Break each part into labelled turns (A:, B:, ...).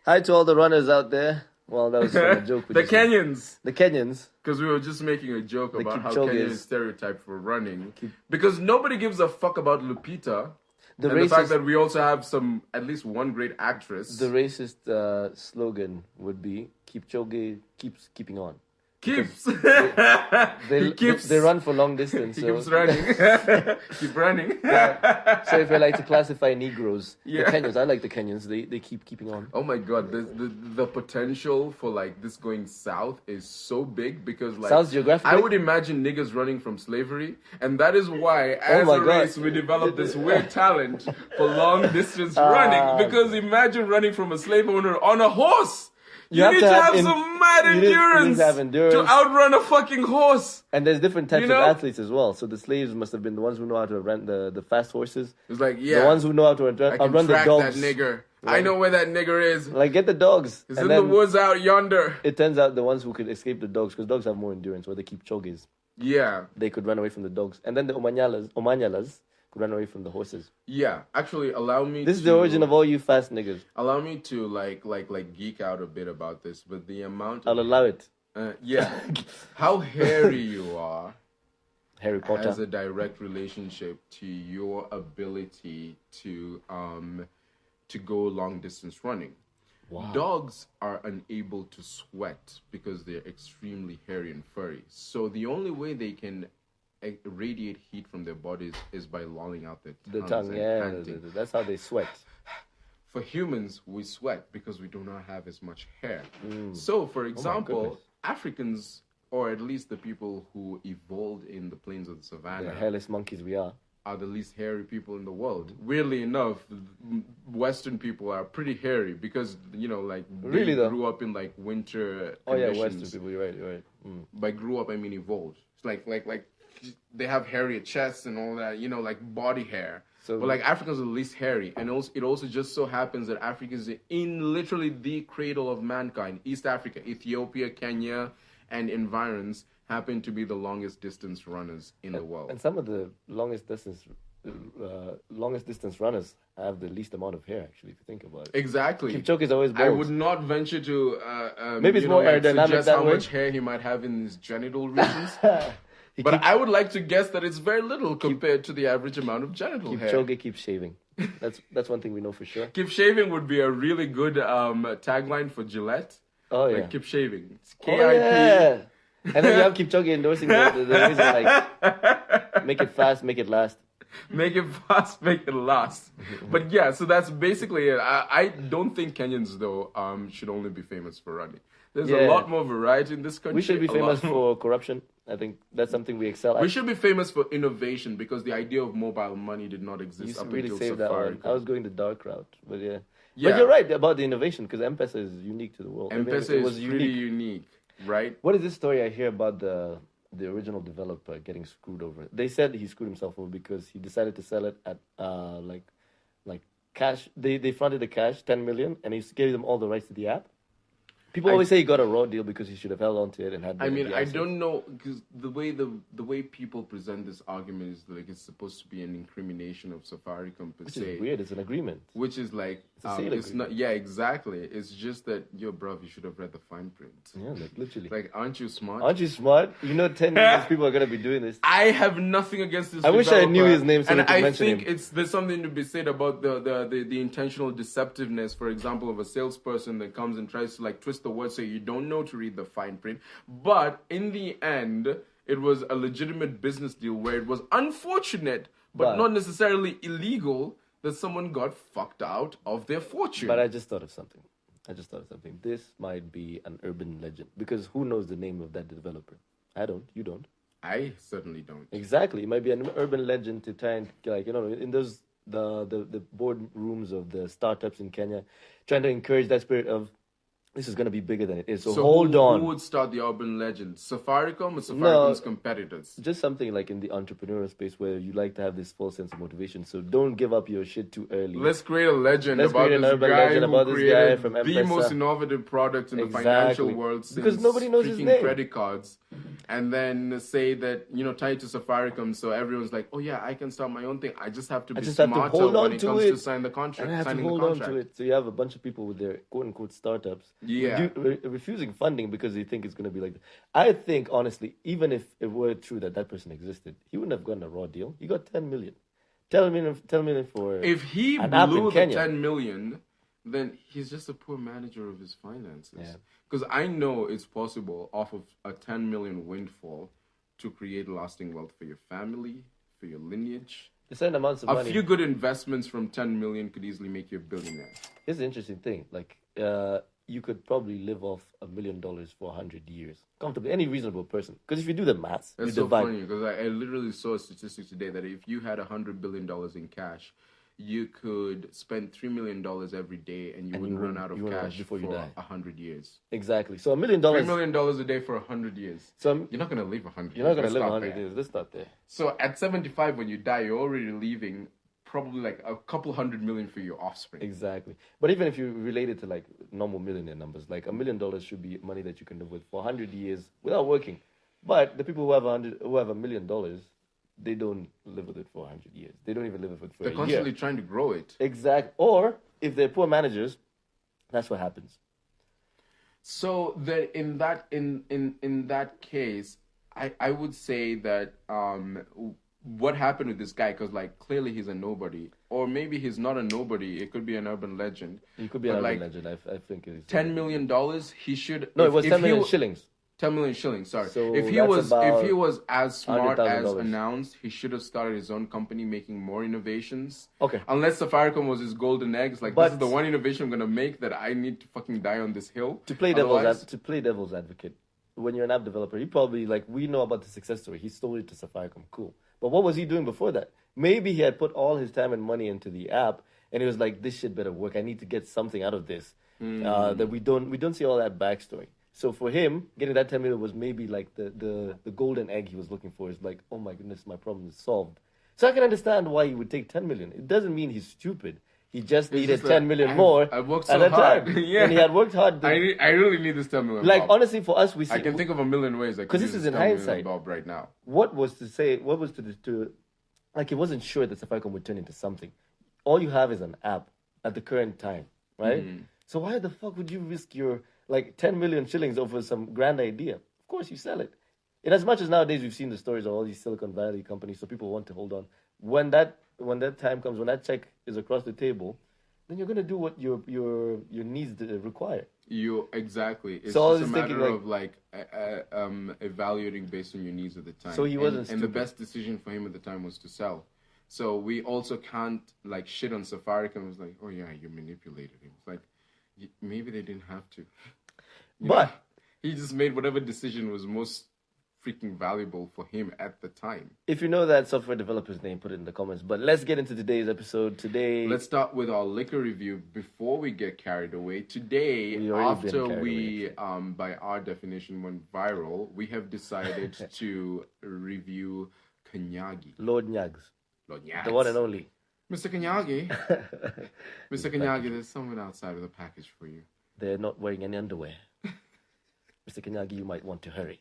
A: Hi to all the runners out there. Well, that was a joke.
B: The Kenyans.
A: The Kenyans.
B: Because we were just making a joke about how
A: Kipchoges.
B: Kenya is stereotyped for running. Because nobody gives a fuck about Lupita. The fact that we also have at least one great actress.
A: The racist slogan would be Kipchoge keeps keeping on.
B: Keeps.
A: They run for long distance.
B: He keeps running. Keep running.
A: Yeah. So if I like to classify Negroes,
B: Yeah.
A: the Kenyans, I like the Kenyans. They keep keeping on.
B: Oh my God, the potential for like this going south is so big because like
A: South geographically?
B: I would imagine niggas running from slavery, and that is why as a race we developed this weird talent for long distance running. Because imagine running from a slave owner on a horse. You need to have some mad endurance to outrun a fucking horse.
A: And there's different types of athletes as well. So the slaves must have been the ones who know how to run the fast horses.
B: It's like, yeah.
A: The ones who know how to outrun the dogs.
B: That nigger. Right. I know where that nigger is.
A: Like, get the dogs.
B: He's in the woods out yonder.
A: It turns out the ones who could escape the dogs, because dogs have more endurance, or the Kipchoges.
B: Yeah.
A: They could run away from the dogs. And then the Omanyalas could run away from the horses.
B: Yeah, actually, allow me.
A: This is the origin of all you fast niggas.
B: Allow me to like geek out a bit about this, but the amount.
A: I'll allow it.
B: Yeah, how hairy you are.
A: Harry Potter
B: has a direct relationship to your ability to go long distance running. Wow. Dogs are unable to sweat because they're extremely hairy and furry. So the only way they can radiate heat from their bodies is by lolling out their tongue. Yeah,
A: that's how they sweat.
B: For humans, we sweat because we do not have as much hair. So, for example, Africans, or at least the people who evolved in the plains of the savannah,
A: the hairless monkeys we are
B: the least hairy people in the world. Weirdly enough, Western people are pretty hairy because, you know, like, they grew up in, like, winter conditions.
A: Oh, yeah, Western people, you're right.
B: By grew up, I mean evolved. It's like they have hairier chests and all that, you know, like body hair. So, but like Africans are the least hairy, and it also just so happens that Africa is in literally the cradle of mankind. East Africa, Ethiopia, Kenya, and environs happen to be the longest distance runners in the world.
A: And some of the longest distance runners have the least amount of hair, actually, if you think about it.
B: Exactly.
A: Kipchoge is always bald.
B: I would not venture to
A: maybe it's more aerodynamic
B: suggest
A: that
B: how
A: way.
B: much hair he might have in his genital regions. But I would like to guess that it's very little compared to the average amount of genital hair.
A: Kipchoge keeps shaving. That's one thing we know for sure.
B: Keep shaving would be a really good tagline for Gillette.
A: Oh, yeah.
B: Like, keep shaving. It's
A: K-I-P. Oh, yeah. And then you have Kipchoge endorsing the reason, like, make it fast, make it last.
B: Make it fast, make it last. But yeah, so that's basically it. I don't think Kenyans, though, should only be famous for running. There's a lot more variety in this country.
A: We should be famous for corruption. I think that's something we excel at.
B: We should be famous for innovation because the idea of mobile money did not exist up until Safari.
A: That one. I was going the dark route, but yeah. But you're right about the innovation because M-Pesa is unique to the world.
B: M-Pesa is pretty unique, right?
A: What is this story I hear about the original developer getting screwed over? They said he screwed himself over because he decided to sell it at like cash. They fronted the cash, 10 million, and he gave them all the rights to the app. People always say he got a raw deal because he should have held on to it and had.
B: I mean, I don't know because the way people present this argument is like it's supposed to be an incrimination of Safaricom per se.
A: Which is weird. It's an agreement.
B: Which is like it's not. Yeah, exactly. It's just that bruv, you should have read the fine print.
A: Yeah, like literally.
B: Like, aren't you smart?
A: Aren't you smart? You know, 10 million people are gonna be doing this.
B: I have nothing against this.
A: I wish I knew his name so
B: and
A: I could mention him.
B: I think there's something to be said about the intentional deceptiveness, for example, of a salesperson that comes and tries to like twist the words so you don't know to read the fine print. But in the end, it was a legitimate business deal where it was unfortunate, but not necessarily illegal, that someone got fucked out of their fortune.
A: But I just thought of something. This might be an urban legend because who knows the name of that developer? I don't. You don't.
B: I certainly don't.
A: Exactly. It might be an urban legend to try and, like, you know, in those the board rooms of the startups in Kenya, trying to encourage that spirit of this is going to be bigger than it is. So,
B: So
A: hold on.
B: Who would start the urban legend? Safaricom or
A: No.
B: Safaricom's competitors?
A: Just something like in the entrepreneurial space where you like to have this false sense of motivation. So don't give up your shit too early.
B: Let's create a legend
A: Let's
B: about
A: create an
B: this
A: urban
B: guy
A: legend
B: who
A: about this guy
B: created
A: from
B: the
A: M-Pesa.
B: most innovative product in the
A: Exactly.
B: financial world since
A: Because nobody knows his
B: freaking
A: name.
B: credit cards. And then say that, tie it to Safaricom, so everyone's like, oh yeah, I can start my own thing. I just have to be smarter when it comes to sign the contract.
A: And I have to hold on to it. So you have a bunch of people with their quote-unquote startups refusing funding because they think it's going to be like that. I think, honestly, even if it were true that person existed, he wouldn't have gotten a raw deal. He got 10 million. 10 million for
B: If he
A: an app in
B: blew the
A: Kenya.
B: 10 million, then he's just a poor manager of his finances.
A: Yeah.
B: Because I know it's possible off of a 10 million windfall to create lasting wealth for your family, for your lineage.
A: Certain amounts of money.
B: A few good investments from 10 million could easily make you a billionaire.
A: Here's the interesting thing. Like, you could probably live off $1 million for 100 years. Comfortably. Any reasonable person. Because if you do the maths,
B: That's
A: you
B: so
A: divide.
B: funny, because I literally saw a statistic today that if you had $100 billion in cash, you could spend $3 million every day and you wouldn't run out of cash
A: before you
B: for
A: die.
B: 100 years.
A: Exactly. So $1 million.
B: $3 million a day for 100 years.
A: So
B: you're not going to live 100 years.
A: You're not going to live
B: Let's
A: 100
B: start
A: years. Let's start there.
B: So at 75, when you die, you're already leaving probably like a couple $100 million for your offspring.
A: Exactly. But even if you relate it to like normal millionaire numbers, like $1 million should be money that you can live with for 100 years without working. But the people who have $1 million, they don't live with it for 100 years. They don't even live with it for
B: They're
A: a
B: constantly
A: year.
B: trying to grow it.
A: Exactly. Or if they're poor managers, that's what happens.
B: So that in that case, I would say that what happened with this guy, because like clearly he's a nobody, or maybe he's not a nobody. It could be an urban legend.
A: He could be an urban legend. I think it's
B: $10 million. He should.
A: No, it was 10 million shillings.
B: 10 million shillings. Sorry.
A: So
B: if he was as smart as announced, he should have started his own company making more innovations.
A: Okay.
B: Unless Safaricom was his golden eggs, like this is the one innovation I'm gonna make that I need to fucking die on this hill.
A: To play devil's advocate, when you're an app developer, you probably we know about the success story. He stole it to Safaricom. Cool. But what was he doing before that? Maybe he had put all his time and money into the app, and he was like, "This shit better work. I need to get something out of this." That we don't see all that backstory. So for him, getting that 10 million was maybe like the golden egg he was looking for. Is like, oh my goodness, my problem is solved. So I can understand why he would take 10 million. It doesn't mean he's stupid. He just needed 10 million more.
B: I worked so hard.
A: Yeah. And he had worked hard.
B: I really need this 10 million.
A: Like,
B: Bob.
A: honestly, for us,
B: I can think of a million ways.
A: Because this is in hindsight.
B: Bob right now.
A: What was to like, he wasn't sure that Safaricom would turn into something. All you have is an app at the current time, right? Mm-hmm. So why the fuck would you risk your 10 million shillings over some grand idea? Of course you sell it. In as much as nowadays we've seen the stories of all these Silicon Valley companies, so people want to hold on. When that time comes, when that check is across the table, then you're gonna do what your needs require.
B: Exactly. It's
A: so
B: just a matter of evaluating based on your needs at the time.
A: So he wasn't
B: and the best decision for him at the time was to sell. So we also can't shit on Safaricom. It's like, oh yeah, you manipulated him. It's like, maybe they didn't have to.
A: But
B: he just made whatever decision was most freaking valuable for him at the time.
A: If you know that software developer's name, put it in the comments. But let's get into today's episode. Let's
B: start with our liquor review before we get carried away. Today, after we, by our definition, went viral, we have decided to review Kenyagi.
A: Lord Nyags.
B: Lord Nyags.
A: The one and only.
B: Mr. Kenyagi. Mr. Kenyagi, there's someone outside of the package for you.
A: They're not wearing any underwear. Mr. Kenyagi, you might want to hurry.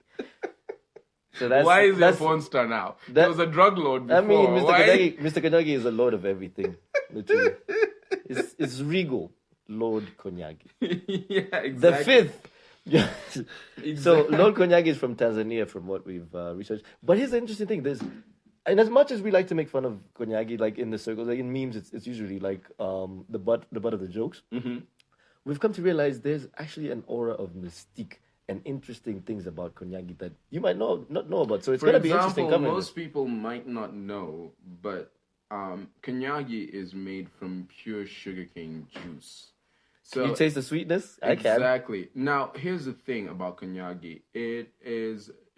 A: So
B: why is he a porn star now? He was a drug lord before.
A: I mean, Mr. Kenyagi is a lord of everything. Literally. It's regal. Lord Kenyagi.
B: Yeah, exactly.
A: The fifth. Exactly. So Lord Kenyagi is from Tanzania, from what we've researched. But here's the interesting thing. And as much as we like to make fun of Kenyagi, in the circles, in memes, it's usually the butt of the jokes. Mm-hmm. We've come to realize there's actually an aura of mystique and interesting things about Kenyagi that you might not know about. So it's going to be interesting.
B: For example, most people might not know, but Kenyagi is made from pure sugarcane juice. So
A: you taste the sweetness? I can.
B: Exactly. Now, here's the thing about Kenyagi. It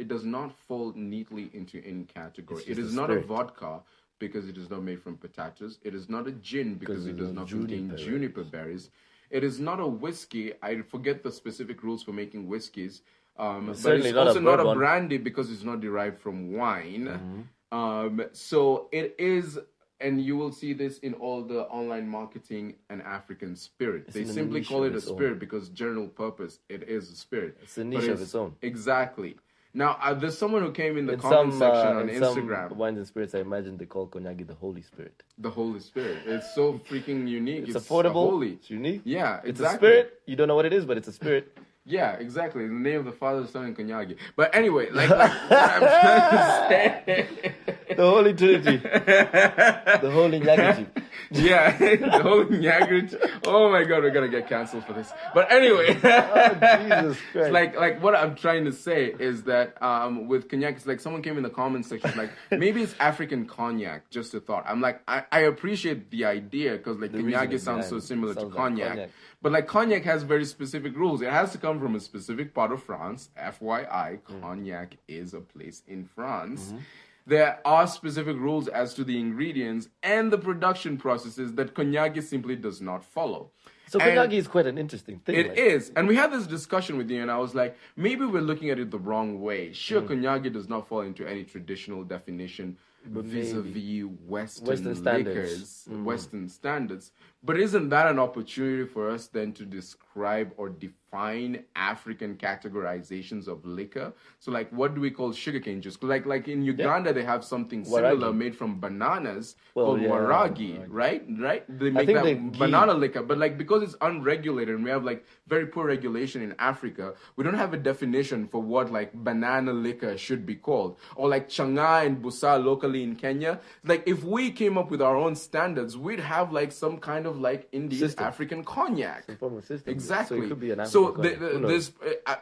B: does not fall neatly into any category. It is not a vodka because it is not made from potatoes. It is not a gin because it does not contain juniper berries. it is not a whiskey. I forget the specific rules for making whiskeys. But it's
A: certainly not
B: also
A: a
B: not a
A: bourbon.
B: brandy because it's not derived from wine. So it is, and you will see this in all the online marketing, an African spirit. They
A: in a
B: simply
A: niche
B: call
A: of
B: it a
A: its own.
B: spirit because general purpose, it is a spirit.
A: It's a niche of its own.
B: Exactly. Now, there's someone who came in the
A: In
B: comment
A: some
B: section on
A: in
B: Instagram.
A: some wines and spirits, I imagine they call Konyagi the Holy Spirit.
B: The Holy Spirit. It's so freaking unique.
A: It's affordable.
B: Holy.
A: It's unique.
B: Yeah,
A: It's
B: exactly.
A: a spirit. You don't know what it is, but it's a spirit.
B: Yeah, exactly. In the name of the Father, the Son, and Konyagi. But anyway, like what I'm trying to say.
A: The Holy Trinity. The Holy Nyagaji.
B: Yeah, the Holy Nyagaji. Oh my God, we're gonna get canceled for this. But anyway,
A: Jesus Christ.
B: like what I'm trying to say is that with cognac, it's like someone came in the comment section like maybe it's African cognac. Just a thought. I'm like I appreciate the idea because like cognac
A: reasoning
B: sounds so
A: behind it.
B: similar to
A: Sounds like
B: cognac.
A: cognac.
B: But like cognac has very specific rules. It has to come from a specific part of France. FYI, cognac is a place in France. There are specific rules as to the ingredients and the production processes that cognac simply does not follow.
A: So Konyagi is quite an interesting thing.
B: It is. And we had this discussion with you, and I was like, maybe we're looking at it the wrong way. Sure, cognac does not fall into any traditional definition vis-a-vis Western
A: standards.
B: liquors, Western standards. But isn't that an opportunity for us then to describe or define African categorizations of liquor? So like, what do we call sugarcane juice? Like in Uganda, they have something similar
A: Waragi.
B: made from bananas
A: Well,
B: called
A: yeah,
B: waragi, right? They make
A: think
B: that
A: the ghee-
B: banana liquor, but like because it's unregulated and we have like very poor regulation in Africa, we don't have a definition for what like banana liquor should be called, or like changa and busa locally in Kenya. Like if we came up with our own standards, we'd have like some kind of like indeed
A: System.
B: African cognac.
A: Some form of system.
B: Exactly.
A: So it could be an
B: So
A: African cognac. Who knows?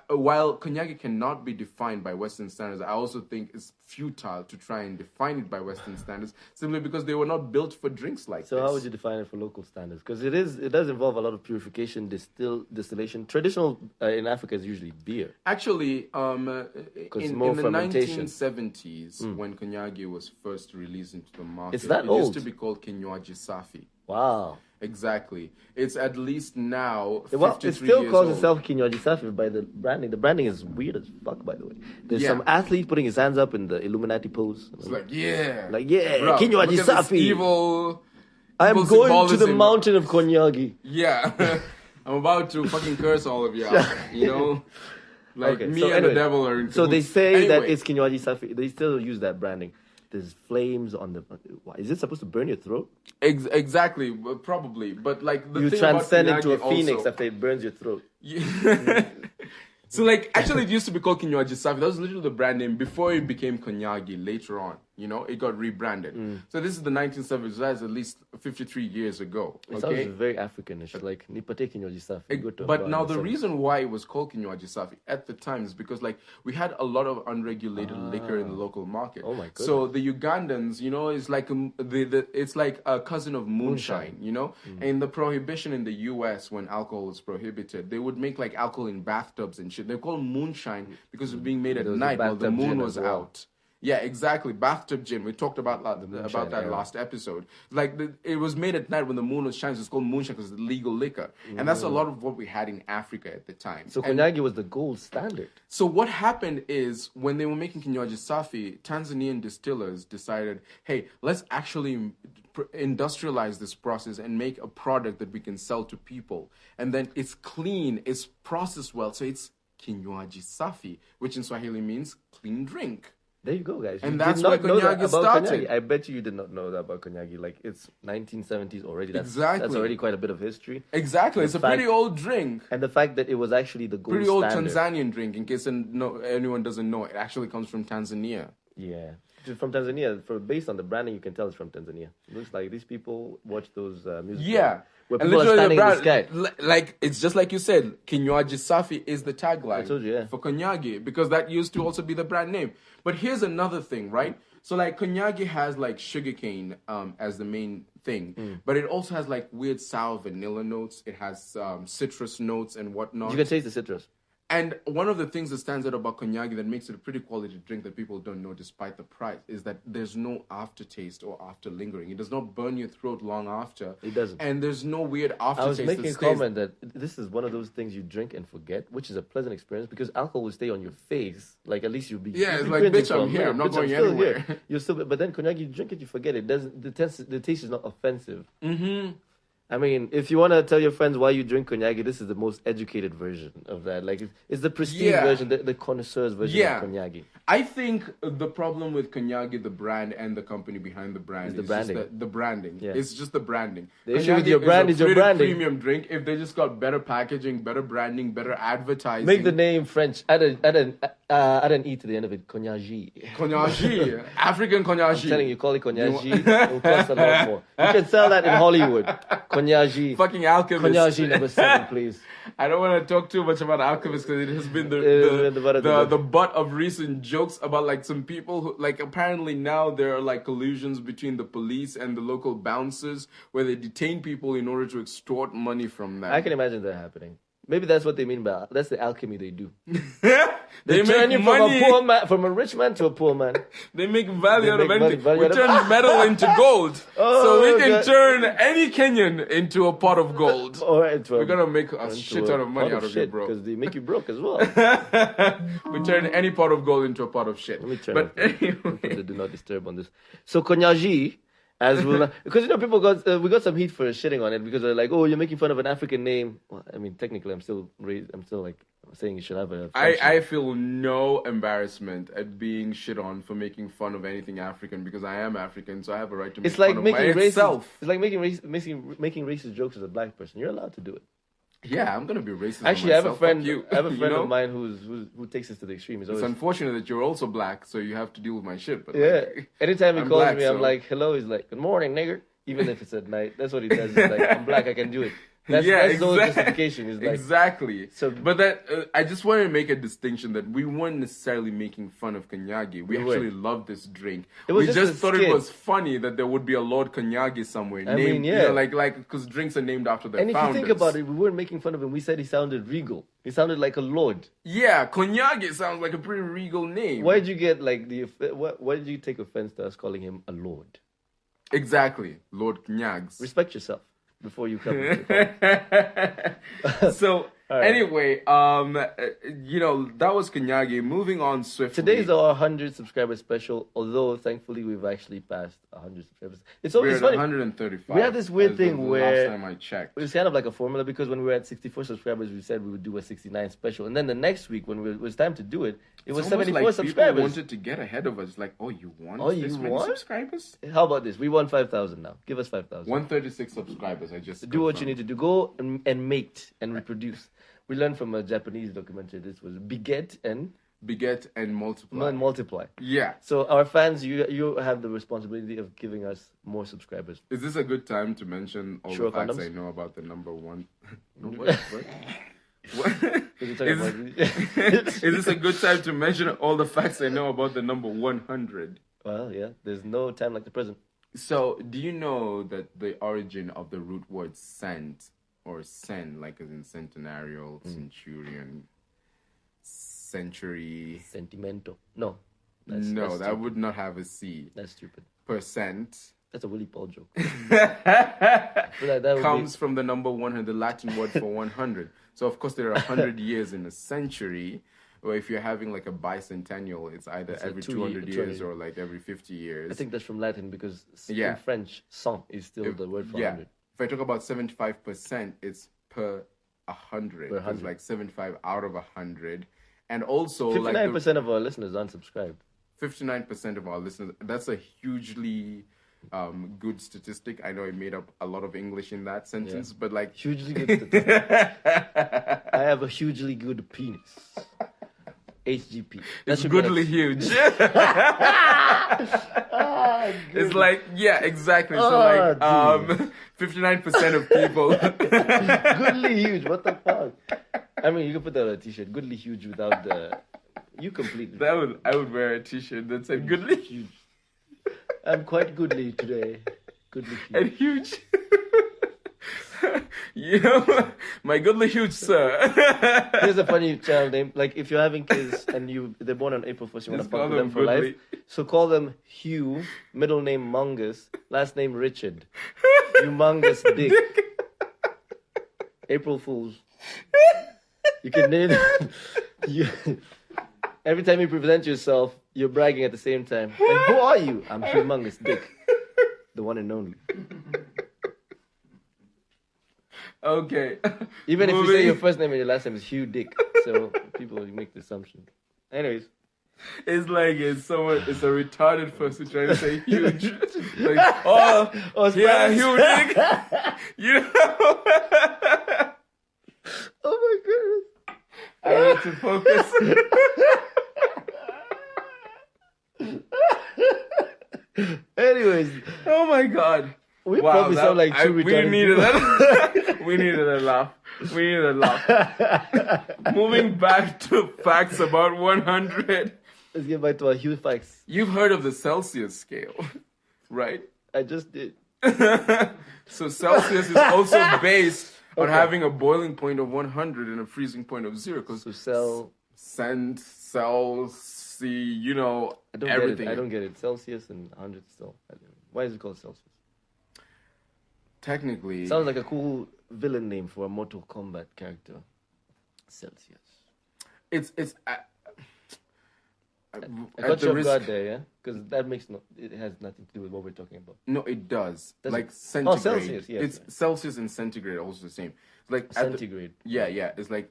B: while cognac cannot be defined by Western standards, I also think it's futile to try and define it by Western standards simply because they were not built for drinks like
A: So
B: this.
A: how would you define it for local standards? Because it does involve a lot of purification, distillation. Traditional in Africa is usually beer.
B: Actually, in
A: more
B: the
A: fermentation.
B: 1970s, when cognac was first released into the market,
A: It's that
B: it
A: old.
B: used to be called Kinywaji Safi.
A: Wow.
B: Exactly. It's at least now 53
A: Well, it still
B: years
A: calls
B: old.
A: itself Kinywaji Safi by the branding. The branding is weird as fuck, by the way. There's
B: Yeah.
A: some athlete putting his hands up in the Illuminati pose.
B: It's like, yeah.
A: Kinywaji
B: look at this
A: Safi.
B: evil
A: I'm
B: evil
A: going to the
B: symbolism.
A: mountain of Konyagi.
B: Yeah. I'm about to fucking curse all of y'all. You know? Like
A: Okay,
B: me
A: so
B: and
A: anyway,
B: the devil are in
A: So they
B: cahoots.
A: say that
B: Anyway.
A: it's Kinywaji Safi. They still use that branding. There's flames on the. Why, is it supposed to burn your throat?
B: Exactly, probably. But like the
A: You
B: thing
A: transcend
B: about
A: into a
B: Konyagi
A: phoenix
B: also,
A: after it burns your throat.
B: So like actually it used to be called Kinywaji Safi. That was literally the brand name before it became Konyagi later on. You know, it got rebranded. So this is the 1970s. That's at least 53 years ago.
A: It
B: Okay.
A: sounds very Africanish, like Nipate Kinywaji Safi. Go to a
B: But
A: bar
B: now
A: in
B: the
A: 70s.
B: reason why it was called Kinywaji Safi at the time is because like we had a lot of unregulated liquor in the local market.
A: Oh my goodness.
B: So the Ugandans, you know, is like it's like a cousin of moonshine, you know. And the prohibition in the U.S. when alcohol was prohibited, they would make like alcohol in bathtubs and shit. They call it moonshine because it was being made at
A: There was a
B: night while the
A: bathtub
B: moon
A: gin
B: was
A: as well.
B: out. Yeah, exactly. Bathtub gin. We talked about that
A: era.
B: last episode. Like it was made at night when the moon was shining. So it's called moonshine because it's legal liquor, and that's a lot of what we had in Africa at the time.
A: So
B: And
A: Konyagi was the gold standard.
B: so what happened is when they were making Kinywaji Safi, Tanzanian distillers decided, hey, let's actually industrialize this process and make a product that we can sell to people, and then it's clean, it's processed well, so it's Kinywaji Safi, which in Swahili means clean drink.
A: There you go, guys.
B: And
A: You
B: that's
A: did not
B: where
A: know that
B: Konyagi
A: about
B: started.
A: Konyagi. I bet you did not know that about Konyagi. Like, it's 1970s already. That's
B: Exactly.
A: already quite a bit of history.
B: Exactly, it's a
A: fact-
B: pretty old drink.
A: And the fact that it was actually the gold
B: Pretty old
A: standard.
B: Tanzanian drink, in case anyone doesn't know. It actually comes from Tanzania.
A: Yeah. From Tanzania. Based on the branding, you can tell it's from Tanzania. It looks like these people watch those music
B: Yeah.
A: videos where
B: And
A: people are
B: literally
A: standing in the sky.
B: like, it's just like you said, Kinywaji Safi is the tagline
A: I told you, yeah.
B: for Konyagi, because that used to also be the brand name. But here's another thing, right? So like Konyagi has like sugarcane as the main thing, but it also has like weird sour vanilla notes. It has citrus notes and whatnot.
A: You can taste the citrus.
B: And one of the things that stands out about cognac that makes it a pretty quality drink that people don't know despite the price is that there's no aftertaste or after lingering. It does not burn your throat long after.
A: It doesn't.
B: And there's no weird aftertaste.
A: I was making
B: that
A: a
B: stays.
A: comment that this is one of those things you drink and forget, which is a pleasant experience because alcohol will stay on your face. Like at least you'll be.
B: Yeah,
A: you'll
B: it's
A: be
B: like,
A: cringing
B: bitch, I'm
A: from,
B: here. I'm not
A: bitch,
B: going
A: still
B: anywhere.
A: here. You're still, but then cognac, you drink it, you forget it. Doesn't the taste is not offensive.
B: Mm-hmm.
A: I mean, if you want to tell your friends why you drink cognac, this is the most educated version of that. Like, it's the prestige version, the connoisseur's version of cognac.
B: I think the problem with cognac, the brand and the company behind the brand,
A: the branding.
B: Just the branding.
A: Yeah.
B: It's just the branding.
A: The issue with your brand is your branding.
B: Premium drink. If they just got better packaging, better branding, better advertising.
A: Make the name French. Add an E to the end of it. Cognac.
B: Cognac. African cognac.
A: I'm telling you, call it cognac. It will cost a lot more. You can sell that in Hollywood. Cognac.
B: Fucking Alchemist.
A: Cognac number 7, please.
B: I don't want to talk too much about Alchemist because it has been the butt of recent jokes about like some people who like apparently now there are like collusions between the police and the local bouncers where they detain people in order to extort money from them.
A: I can imagine that happening. Maybe that's what they mean by that's the alchemy they do.
B: They
A: turn
B: make
A: you
B: money.
A: from a rich man to a poor man.
B: They make value out of anything.
A: value
B: We
A: out of-
B: turn metal into gold, so we can
A: God.
B: turn any Kenyan into a pot of gold. We're gonna make a shit ton of money out of you, bro.
A: Because they make you broke as well.
B: We turn any pot of gold into a pot of shit.
A: Let me turn
B: But
A: off
B: anyway.
A: the do not disturb on this. So Konyaji, as well, because people we got some heat for shitting on it because they're like, oh, you're making fun of an African name. Well, I mean, technically, I'm still like saying you should have a.
B: I feel no embarrassment at being shit on for making fun of anything African because I am African, so I have a right to make
A: It's like
B: fun
A: making
B: of myself.
A: It's like making racist jokes as a black person. You're allowed to do it.
B: Yeah, I'm gonna be racist.
A: Actually, I have a friend.
B: You.
A: I have a
B: You
A: friend
B: know?
A: of mine who takes this to the extreme.
B: It's unfortunate that you're also black, so you have to deal with my shit. But
A: yeah.
B: like,
A: Anytime he
B: I'm
A: calls
B: black,
A: me, I'm
B: so-
A: like, "Hello." He's like, "Good morning, nigger." Even if it's at night, that's what he does. He's like, "I'm black. I can do it." That's no justification. He's like,
B: exactly.
A: So-
B: but that I just wanted to make a distinction that we weren't necessarily making fun of Kanyagi. We actually love this drink.
A: It was
B: we
A: just a
B: thought
A: skit.
B: it was funny that there would be a Lord Kanyagi somewhere.
A: I
B: named,
A: mean, yeah.
B: you know, like because drinks are named after their
A: and if
B: founders.
A: you think about it, we weren't making fun of him. We said he sounded regal. He sounded like a lord.
B: Yeah, Kanyagi sounds like a pretty regal name.
A: Why did you get like why did you take offense to us calling him a lord?
B: Exactly, Lord Kanyags.
A: Respect yourself before you come.
B: So
A: right.
B: anyway, that was Kanyagi. Moving on swiftly.
A: Today's our 100 subscriber special. Although thankfully we've actually passed 100 subscribers. It's
B: We're
A: always
B: at
A: funny.
B: 135.
A: We had this weird
B: as
A: thing
B: of
A: where-
B: last time I checked.
A: It's kind of like a formula because when we were at 64 subscribers, we said we would do a 69 special, and then the next week when it was time to do it, it was
B: It's almost
A: 74
B: like
A: subscribers.
B: People wanted to get ahead of us. Like, oh, you want
A: Oh,
B: this
A: you
B: many
A: want?
B: subscribers?
A: How about this? We want 5,000 now. Give us 5,000.
B: 136 subscribers. I just
A: Do what you need to do. Go and mate and reproduce. We learned from a Japanese documentary. This was beget and
B: beget and multiply.
A: multiply.
B: Yeah.
A: So our fans, you have the responsibility of giving us more subscribers.
B: Is this a good time to mention all
A: Sure,
B: the facts
A: condoms?
B: I know about the number one? No, what? What?
A: Is
B: Is this a good time to mention all the facts I know about the number 100?
A: Well, yeah. There's no time like the present.
B: So, do you know that the origin of the root word cent, or cen, like as in centenarial, centurion, century?
A: Sentimento. No.
B: No, that
A: stupid.
B: would not have a C.
A: That's stupid.
B: Percent
A: That's a Willie Paul joke. That would
B: comes from the number 100, the Latin word for 100. So, of course, there are 100 years in a century. Or if you're having like a bicentennial, it's either
A: It's
B: every
A: like
B: 200 years
A: 200.
B: or like every 50 years.
A: I think that's from Latin because
B: Yeah.
A: in French, cent is still the word for 100.
B: If I talk about 75%, it's per 100.
A: Per
B: It's
A: 100.
B: like 75 out of 100. And also,
A: 59% of our listeners unsubscribe.
B: 59% of our listeners, that's a hugely good statistic. I know I made up a lot of English in that sentence, but like...
A: Hugely good statistic. I have a hugely good penis. HGP. That
B: It's
A: should be
B: goodly huge.
A: Ah,
B: It's like, yeah, exactly. So
A: Oh,
B: like 59% of people...
A: goodly huge. What the fuck? I mean, you can put that on a t-shirt. Goodly huge without the... You completely...
B: I would wear a t-shirt that said goodly
A: huge. I'm quite goodly today. Goodly huge.
B: and huge. My goodly huge sir.
A: Here's a funny child name. Like if you're having kids and they're born on April 1st, you want to
B: Just
A: fuck
B: call
A: with them
B: them
A: for life.
B: Goodly.
A: So call them Hugh, middle name Mungus, last name Richard. Humongous dick. April Fools. You can name you. Every time you present yourself, you're bragging at the same time. And who are you? I'm Humongous Dick, the one and only.
B: Okay.
A: Even if you say your first name and your last name is Hugh Dick, so people make the assumption. Anyways,
B: it's like it's a retarded person trying to say huge. Like, oh yeah, Hugh Dick. You know.
A: Oh my goodness.
B: I need to focus.
A: Anyways,
B: Oh my god.
A: we probably sound like two retarded
B: we needed
A: people.
B: that. We needed a laugh. We needed a laugh. Moving back to facts about 100.
A: Let's get back to our Hugh facts.
B: You've heard of the Celsius scale, right?
A: I just did.
B: So Celsius is also based on
A: Okay.
B: having a boiling point of 100 and a freezing point of 0. Because
A: So
B: you know,
A: I don't
B: everything.
A: get it. I don't get it. Celsius and 100 still. Why is it called Celsius?
B: Technically,
A: Sounds like a cool villain name for a Mortal Kombat character. Celsius.
B: it's
A: I
B: at
A: got
B: the
A: you off
B: risk.
A: guard there, yeah? Because that it has nothing to do with what we're talking about.
B: No, it does.
A: Does
B: like
A: it?
B: centigrade.
A: Oh, Celsius, yes.
B: It's Celsius and centigrade are also the same. It's like at the-
A: Centigrade.
B: yeah. It's like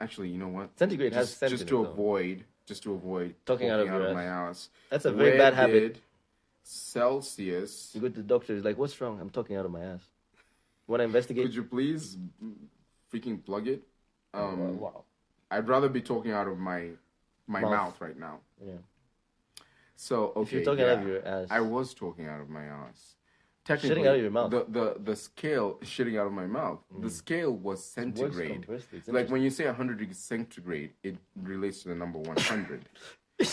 B: actually, you know what?
A: Centigrade has cent
B: just
A: in
B: to
A: it, though.
B: avoid
A: Talking out of your
B: my
A: ass.
B: ass.
A: That's a very
B: Where
A: bad habit.
B: did Celsius.
A: You go to the doctor, he's like, what's wrong? I'm talking out of my ass. Want to investigate?
B: Could you please freaking plug it?
A: Wow.
B: I'd rather be talking out of my mouth right now.
A: Yeah.
B: So okay,
A: If you're talking out of your ass.
B: I was talking out of my ass. Technically,
A: Shitting out of your mouth.
B: The scale shitting out of my mouth. The scale was centigrade.
A: conversely. It's
B: Like when you say 100 degrees centigrade, it relates to the number 100.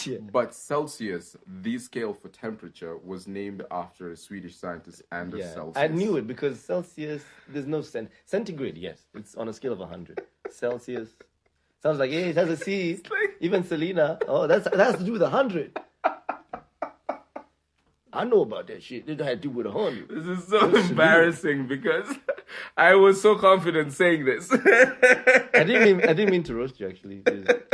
A: Yeah.
B: But Celsius, the scale for temperature, was named after a Swedish scientist, Anders Celsius.
A: I knew it because Celsius, there's no centigrade, yes. It's on a scale of 100. Celsius. Sounds like, hey, it has a C. Even Selena. Oh, that has to do with 100. I know about that shit. It had to do with 100.
B: This is so embarrassing because I was so confident saying this.
A: I didn't mean to roast you, actually.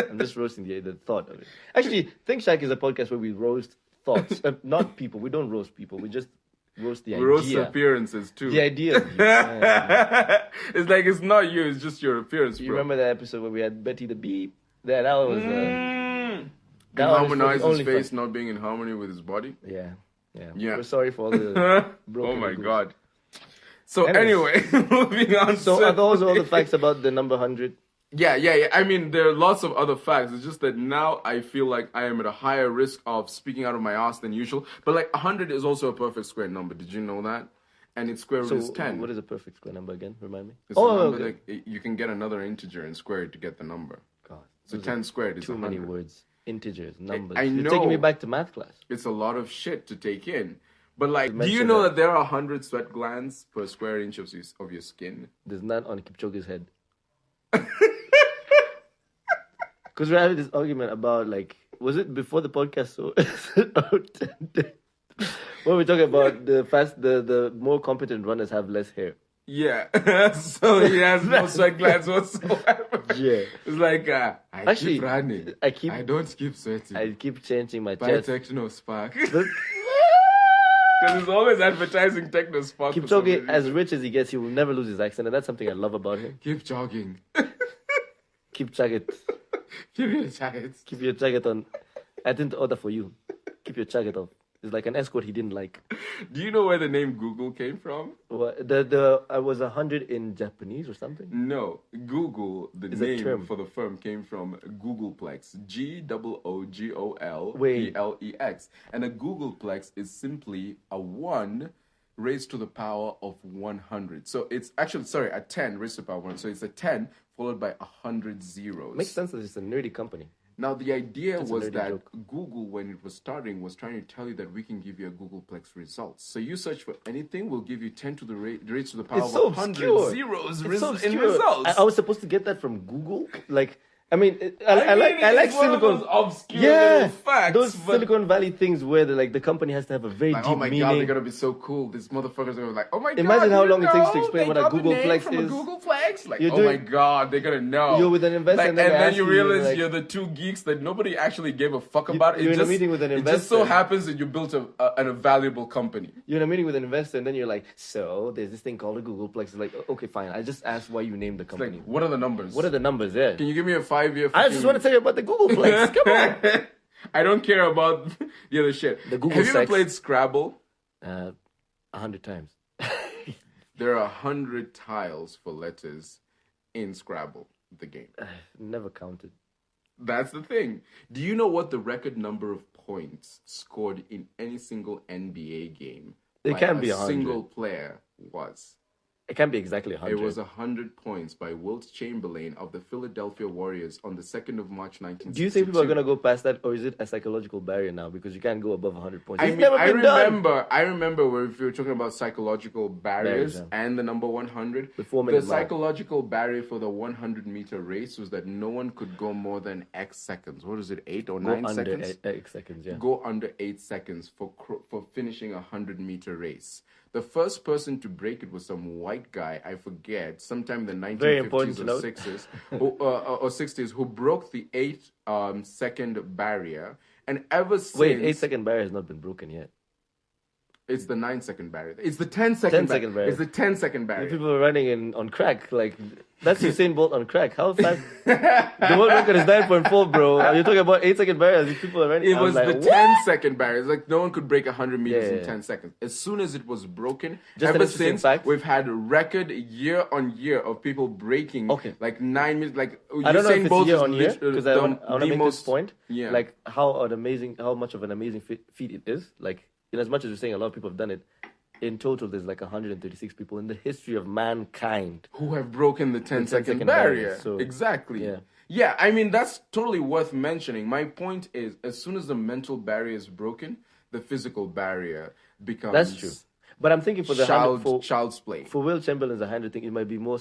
A: I'm just roasting the thought of it. Actually, ThinkShack is a podcast where we roast thoughts, not people. We don't roast people. We just roast the idea.
B: Roast appearances too.
A: The idea of you. Yeah.
B: It's like it's not you, it's just your appearance, bro.
A: You remember that episode where we had Betty the Beep? That was...
B: And
A: that one is for
B: harmonize
A: the
B: his
A: only
B: face
A: fun.
B: not being in harmony with his body.
A: Yeah.
B: Yeah.
A: We're sorry for all the broken
B: Oh my
A: egos.
B: god. So
A: Anyways.
B: anyway, moving on.
A: So are those all the facts about the number 100?
B: Yeah. I mean, there are lots of other facts. It's just that now I feel like I am at a higher risk of speaking out of my ass than usual. But like 100 is also a perfect square number. Did you know that? And its square root
A: So
B: is 10.
A: what is a perfect square number again? Remind me.
B: It's a number
A: okay.
B: that you can get another integer and square it to get the number.
A: God,
B: So
A: those
B: 10
A: are
B: squared is
A: too
B: 100.
A: many words. Integers, numbers.
B: I
A: You're
B: know.
A: taking me back to math class.
B: It's a lot of shit to take in. But like, do
A: mention
B: you know
A: that.
B: that there are 100 sweat glands per square inch of your skin?
A: There's none on Kipchoge's head. Because we're having this argument about, like, was it before the podcast? So, when we're talking about the more competent runners have less hair.
B: Yeah. So he has no sweat glands whatsoever.
A: Yeah.
B: It's like, I
A: Actually,
B: keep running.
A: I
B: don't keep sweating.
A: I keep changing my
B: Buy
A: chest.
B: Techno Spark.
A: Look,
B: Because it's always advertising Techno Spark. for some
A: Kipchoge,
B: reason.
A: as rich as he gets, he will never lose his accent, and that's something I love about him.
B: Keep jogging.
A: Keep jacket.
B: Keep your jacket.
A: Keep your jacket on. I didn't order for you. Keep your jacket off. It's like an escort he didn't like.
B: Do you know where the name Google came from?
A: What, I was 100 in Japanese or something.
B: No, Google, the
A: It's a
B: name
A: term.
B: for the firm came from Googleplex.
A: Wait.
B: GOOGLEX. And a Googleplex is simply a 1 raised to the power of 100. So it's actually, a 10 raised to the power of 1. So it's a 10 followed by 100 zeros.
A: Makes sense that it's a nerdy company.
B: Now, the idea
A: That's a
B: was
A: nerdy
B: that
A: joke.
B: Google, when it was starting, was trying to tell you that we can give you a Googleplex results. So you search for anything, we'll give you 10 to the raised to the power
A: It's
B: of
A: so
B: 100
A: obscure.
B: zeros
A: It's so
B: in
A: obscure.
B: results.
A: I was supposed to get that from Google. Like, I mean,
B: I
A: like
B: it's one of
A: Silicon.
B: those obscure little facts.
A: those
B: but
A: Silicon Valley things where the company has to have a very
B: like,
A: deep
B: oh my
A: meaning.
B: god, they're gonna be so cool. These motherfuckers are like, oh my god.
A: Imagine how
B: you
A: long it takes to
B: know
A: explain
B: they
A: what a
B: got the name
A: Googleplex
B: from
A: is.
B: A Googleplex? Like,
A: You're
B: oh my
A: doing-
B: god, they're gonna know.
A: You're with an investor,
B: like,
A: and then
B: you
A: you,
B: realize
A: like-
B: you're the two geeks that nobody actually gave a fuck about.
A: you're
B: It
A: in a
B: just,
A: meeting with an
B: It just so
A: investor.
B: happens that you built a valuable company.
A: You're in a meeting with an investor, and then you're like, so there's this thing called a Googleplex. It's like, okay, fine. I just asked why you named the
B: It's
A: company.
B: like, what are the numbers?
A: What are the numbers there?
B: Can you give me a 5-year?
A: I just want to tell you about the Googleplex. Come on.
B: I don't care about the other shit.
A: The Google
B: Have you ever
A: sex.
B: played Scrabble?
A: 100 times.
B: There are 100 tiles for letters in Scrabble, the game.
A: Never counted.
B: That's the thing. Do you know what the record number of points scored in any single NBA game
A: It
B: by
A: can
B: a
A: be 100.
B: single player was?
A: It can't be exactly 100.
B: It was 100 points by Wilt Chamberlain of the Philadelphia Warriors on the 2nd of March, 1962.
A: Do you think people are going to go past that, or is it a psychological barrier now? Because you can't go above 100 points.
B: I
A: It's
B: mean,
A: never
B: I
A: been done.
B: remember where if you were talking about psychological barriers
A: yeah.
B: and the number 100,
A: The 4-minute
B: the
A: mark.
B: psychological barrier for the 100-meter race was that no one could go more than X seconds. What is it, 8 or 9
A: under
B: seconds?
A: 8 seconds, yeah.
B: Go under 8 seconds for finishing a 100-meter race. The first person to break it was some white guy, I forget, sometime in the
A: Very important
B: 1950s
A: to
B: or
A: note.
B: 60s, or 60s, who broke the 8-second barrier. And ever since...
A: Wait, 8-second barrier has not been broken yet.
B: It's the 9-second barrier. It's the 10-second
A: 10-second barrier.
B: It's the 10-second barrier.
A: People are running on crack. Like, that's Usain Bolt on crack. How fast? The world record is 9.4, bro. You're talking about 8-second barriers. These people are running.
B: It was
A: like,
B: the
A: what?
B: 10-second barrier. It's like no one could break 100 meters
A: Yeah.
B: in 10 seconds. As soon as it was broken,
A: Just an
B: ever
A: interesting
B: since,
A: fact.
B: we've had record year on year of people breaking
A: Okay.
B: like 9 minutes. Like
A: I don't know if
B: Usain
A: it's
B: Bolt
A: year
B: is
A: on year,
B: literally
A: because I want to
B: the
A: make
B: most,
A: this point.
B: Yeah.
A: Like, how much of an amazing feat it is. Like, in as much as you're saying a lot of people have done it, in total, there's like 136 people in the history of mankind.
B: who have broken the 10-second
A: 10-second
B: barrier.
A: barrier, so-
B: Exactly.
A: Yeah.
B: Yeah, I mean, that's totally worth mentioning. My point is, as soon as the mental barrier is broken, the physical barrier becomes...
A: That's true. But I'm thinking for the 100,
B: child's play.
A: for Will Chamberlain's 100 thing, it might be more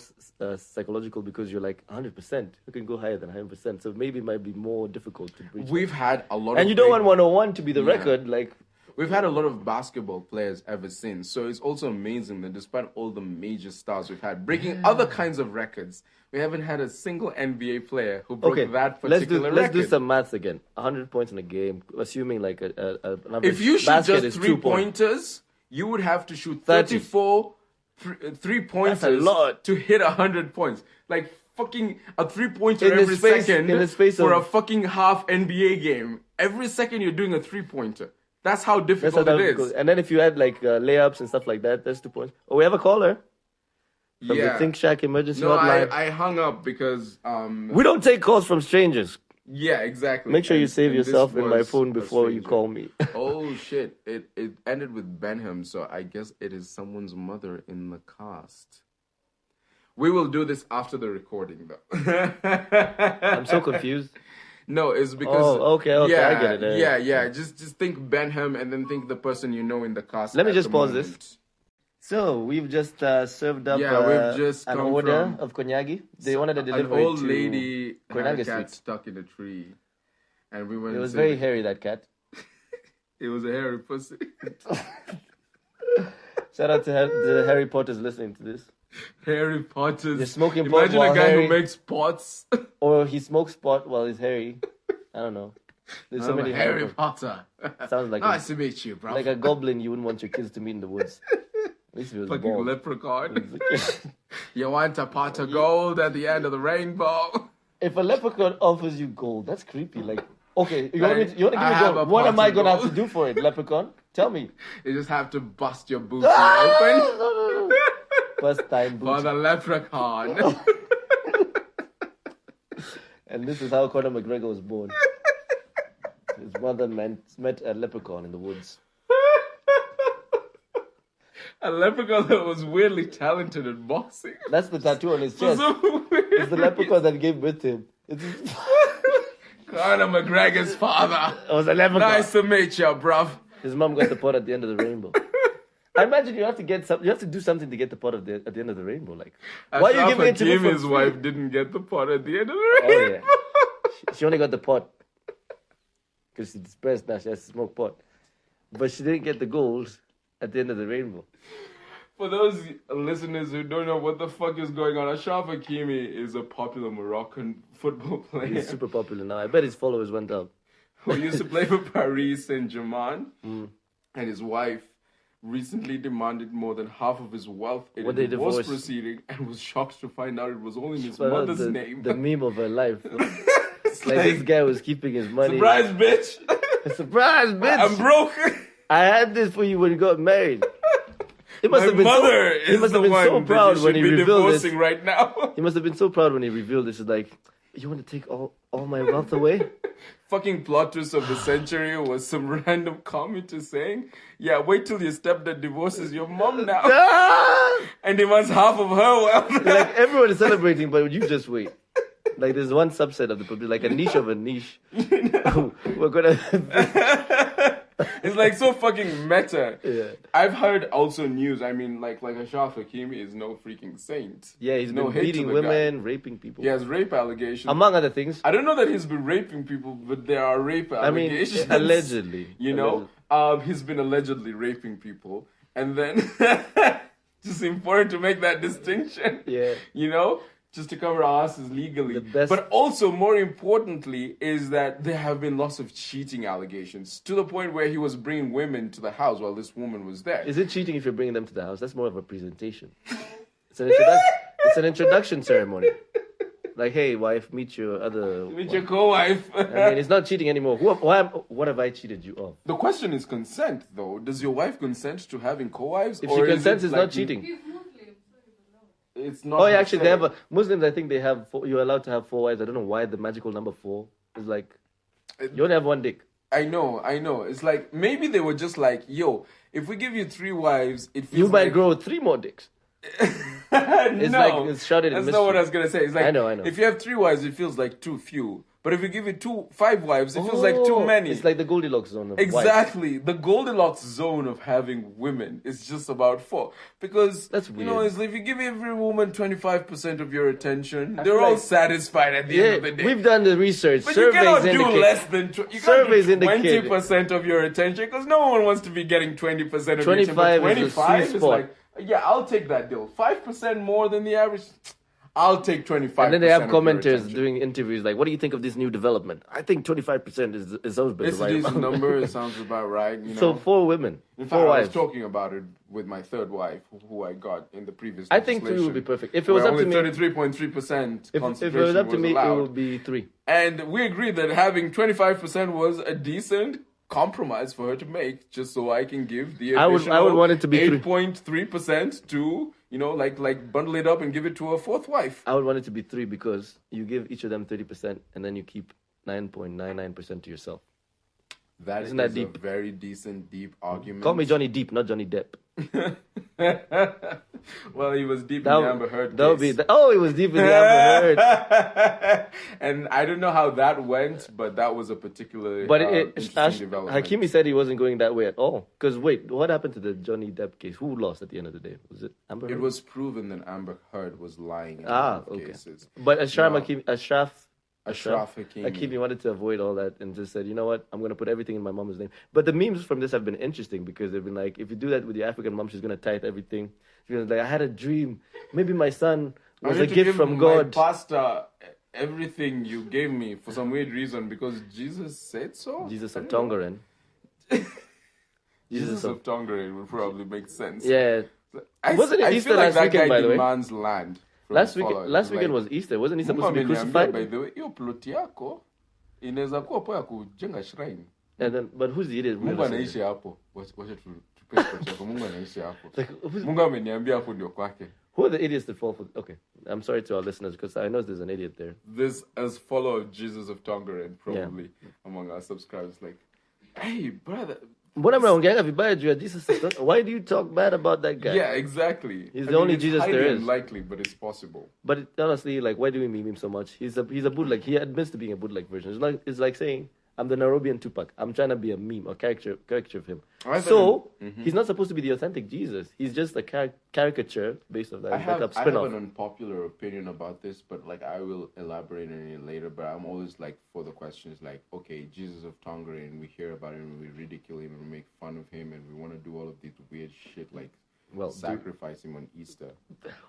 A: psychological because you're like 100%. You can go higher than 100%. So maybe it might be more difficult to reach.
B: We've had a lot of...
A: And you don't want
B: great-
A: 101 to be the
B: Yeah.
A: record. Like,
B: We've had a lot of basketball players ever since. So it's also amazing that despite all the major stars we've had breaking other kinds of records, we haven't had a single NBA player who broke
A: okay,
B: that
A: let's
B: particular
A: do
B: record.
A: some maths again. 100 points in a game, assuming like an average
B: If you shoot
A: basket
B: just
A: is 2
B: 3-pointers, you would have to shoot
A: 30.
B: 34 3-pointers
A: That's a lot.
B: to hit 100 points. Like fucking a 3-pointer
A: In the
B: every
A: space-
B: second
A: in the space
B: for
A: of-
B: a fucking half NBA game. Every second you're doing a 3-pointer. That's how
A: That's
B: difficult
A: how
B: it
A: difficult.
B: is.
A: And then if you add like layups and stuff like that, that's 2 points. Oh, we have a caller from
B: Yeah.
A: the ThinkShack emergency
B: No,
A: hotline.
B: I hung up because
A: We don't take calls from strangers.
B: yeah, exactly.
A: Make sure you
B: And-
A: save
B: and this
A: yourself in my
B: was
A: phone
B: a
A: before you
B: stranger.
A: call me.
B: Oh shit! It ended with Benham, so I guess it is someone's mother in the cast. We will do this after the recording, though.
A: I'm so confused.
B: No, it's because
A: Oh, okay,
B: yeah,
A: I get it.
B: Yeah. Just think Benham and then think the person you know in the cast.
A: Let me
B: at
A: just
B: the
A: pause
B: moment.
A: this. So we've just served up
B: Yeah, we've just
A: an
B: come
A: order
B: from-
A: of konyagi. They wanted a
B: An
A: delivery
B: old
A: to
B: lady had a
A: Koinange
B: cat
A: Street.
B: stuck in a tree, and we went.
A: It
B: and
A: was
B: said-
A: very hairy, that cat.
B: It was a hairy pussy.
A: Shout out to the Harry Potters listening to this.
B: Harry Potter's.
A: You're smoking pot
B: Imagine
A: while
B: a guy
A: Harry-
B: who makes pots.
A: Or he smokes pot while he's hairy. I don't know. There's so
B: I'm
A: many
B: Harry
A: Harry
B: Potter.
A: Sounds like
B: Nice to meet you, bro.
A: like a goblin you wouldn't want your kids to meet in the woods. At least if it was
B: Fucking
A: bald.
B: leprechaun. You want a pot of gold at the end of the rainbow?
A: If a leprechaun offers you gold, that's creepy. Like, okay, you want to give me
B: I have
A: gold?
B: a
A: What
B: pot
A: am I
B: of
A: gonna have
B: gold.
A: to do for it, leprechaun? Tell me.
B: You just have to bust your booty
A: Ah!
B: open
A: First time
B: for
A: boots.
B: the leprechaun.
A: And this is how Conor McGregor was born. His mother met a leprechaun in the woods.
B: A leprechaun that was weirdly talented at boxing.
A: That's the tattoo on his chest.
B: So weird.
A: It's the leprechaun that gave birth to him. It's
B: Conor McGregor's father.
A: I was 11.
B: Nice to meet you, bruv.
A: His mom got the pot at the end of the rainbow. I imagine you have to do something to get the pot at the end of the rainbow. Like, why are you giving it to me?
B: His wife didn't get the pot at the end of the rainbow.
A: Oh yeah, she only got the pot because she's depressed now. She has to smoke pot, but she didn't get the gold at the end of the rainbow.
B: For those listeners who don't know what the fuck is going on, Ashraf Hakimi is a popular Moroccan football player.
A: He's super popular now. I bet his followers went up.
B: Who used to play for Paris Saint-Germain, and his wife recently demanded more than half of his wealth in a divorce proceeding, and was shocked to find out it was only in his mother's name.
A: The meme of her life. It's like this guy was keeping his money.
B: Surprise, bitch!
A: Surprise, bitch!
B: I'm broke.
A: I had this for you when you got married. He must have been so proud when he revealed this.
B: Right now.
A: He must have been so proud when he revealed this. It's like, you want to take all my wealth away?
B: Fucking plot twist of the century was some random commenter saying, yeah, wait till your stepdad divorces your mom now. And he wants half of her wealth.
A: Like, everyone is celebrating, but you just wait. Like, there's one subset of the public, like a niche of a niche. We're gonna...
B: It's like so fucking meta.
A: Yeah.
B: I've heard also news. I mean, like Ashraf Hakimi is no freaking saint.
A: Yeah, he's been beating women, raping people.
B: He has rape allegations.
A: Among other things.
B: I don't know that he's been raping people, but there are rape allegations.
A: I mean, allegedly.
B: You know? He's been allegedly raping people. And then, just important to make that distinction.
A: Yeah.
B: You know? Just to cover our asses legally. But also, more importantly, is that there have been lots of cheating allegations to the point where he was bringing women to the house while this woman was there.
A: Is it cheating if you're bringing them to the house? That's more of a presentation. It's an introduction ceremony. Like, hey, wife, meet your
B: co-wife.
A: I mean, it's not cheating anymore. What have I cheated you of?
B: The question is consent, though. Does your wife consent to having co-wives?
A: If she consents, it's not cheating.
B: It's not.
A: Oh, yeah, actually, they have Muslims. I think they have. You're allowed to have 4 wives. I don't know why the magical number 4 is like. You only have one dick.
B: I know. It's like maybe they were just like, yo, if we give you 3 wives, it feels
A: you might grow 3 more dicks. It's
B: no,
A: like it's shrouded in
B: that's
A: mystery.
B: not what I was gonna say. It's like
A: I know.
B: If you have 3 wives, it feels like too few. But if you give it 5 wives, it feels like too many.
A: It's like the Goldilocks zone of
B: exactly.
A: wives.
B: The Goldilocks zone of having women is just about 4. Because
A: that's weird.
B: You know, it's like if you give every woman 25% of your attention, they're all satisfied at the end of the day.
A: We've done the research.
B: But
A: surveys
B: you cannot do
A: indicate,
B: less than
A: surveys
B: 20% of your attention because no one wants to be getting 20% of your attention. But 25 is like, yeah, I'll take that deal. 5% more than the average. I'll take 25%.
A: And then they have commenters doing interviews like, what do you think of this new development? I think 25% is always been
B: it's
A: the right
B: a decent number. It sounds about right. You know?
A: So 4 women.
B: In
A: 4
B: fact,
A: wives.
B: I was talking about it with my 3rd wife, who I got in the previous
A: I think 3 would be perfect. If it was up to me,
B: 33.3%
A: if it was up to me, it would be 3.
B: And we agreed that having 25% was a decent compromise for her to make, just so I can give the additional
A: I would want it to be
B: 8.3% to, you know, like bundle it up and give it to a 4th wife.
A: I would want it to be 3 because you give each of them 30% and then you keep 9.99% to yourself.
B: Isn't that deep? A very decent, deep argument.
A: Call me Johnny Deep, not Johnny Depp.
B: Well, he was deep in the Amber Heard case.
A: He was deep in the Amber Heard.
B: And I don't know how that went, but that was a particular interesting development.
A: Hakimi said he wasn't going that way at all. Because wait, what happened to the Johnny Depp case? Who lost at the end of the day? Was it Amber Heard?
B: It was proven that Amber Heard was lying in cases.
A: But Ashraf
B: Hakimi.
A: Hakimi wanted to avoid all that and just said, you know what, I'm going to put everything in my mom's name. But the memes from this have been interesting because they've been like, if you do that with your African mom, she's going to tithe everything. She's going to like, I had a dream. Maybe my son was a gift from God.
B: My pastor everything you gave me for some weird reason because Jesus said so?
A: Jesus of Tongeren.
B: Jesus of Tongeren would probably make sense.
A: Yeah. Wasn't it Easter last weekend, by the way?
B: Demands land.
A: Last weekend was Easter. Wasn't he supposed to be crucified?
B: By the way, hiyo plot yako inaweza kuwa poa kujenga shrine.
A: And then, but who's the idiot?
B: Mungu anaishi hapo. Wacha tupe plot yako. Mungu anaishi hapo. Mungu ameniambia hapo ndio kwake.
A: Who are the idiots that fall for? Okay, I'm sorry to our listeners because I know there's an idiot there.
B: This as follower of Jesus of Tongeren probably among our subscribers. Like, hey brother,
A: Mbona mnaongeanga vibaya juu ya Jesus? Why do you talk bad about that guy?
B: Yeah, exactly.
A: He's the only
B: it's
A: Jesus
B: highly
A: there is.
B: unlikely, but it's possible.
A: But honestly, like, why do we meme him so much? He's a bootleg. He admits to being a bootleg version. It's like saying I'm the Nairobian Tupac. I'm trying to be a meme or caricature of him. He's not supposed to be the authentic Jesus. He's just a caricature based on that.
B: I have
A: a spin-off.
B: an unpopular opinion about this, but like I will elaborate on it later. But I'm always like for the questions like, okay, Jesus of Tongare, and we hear about him and we ridicule him and we make fun of him and we want to do all of these weird shit like sacrifice him on Easter.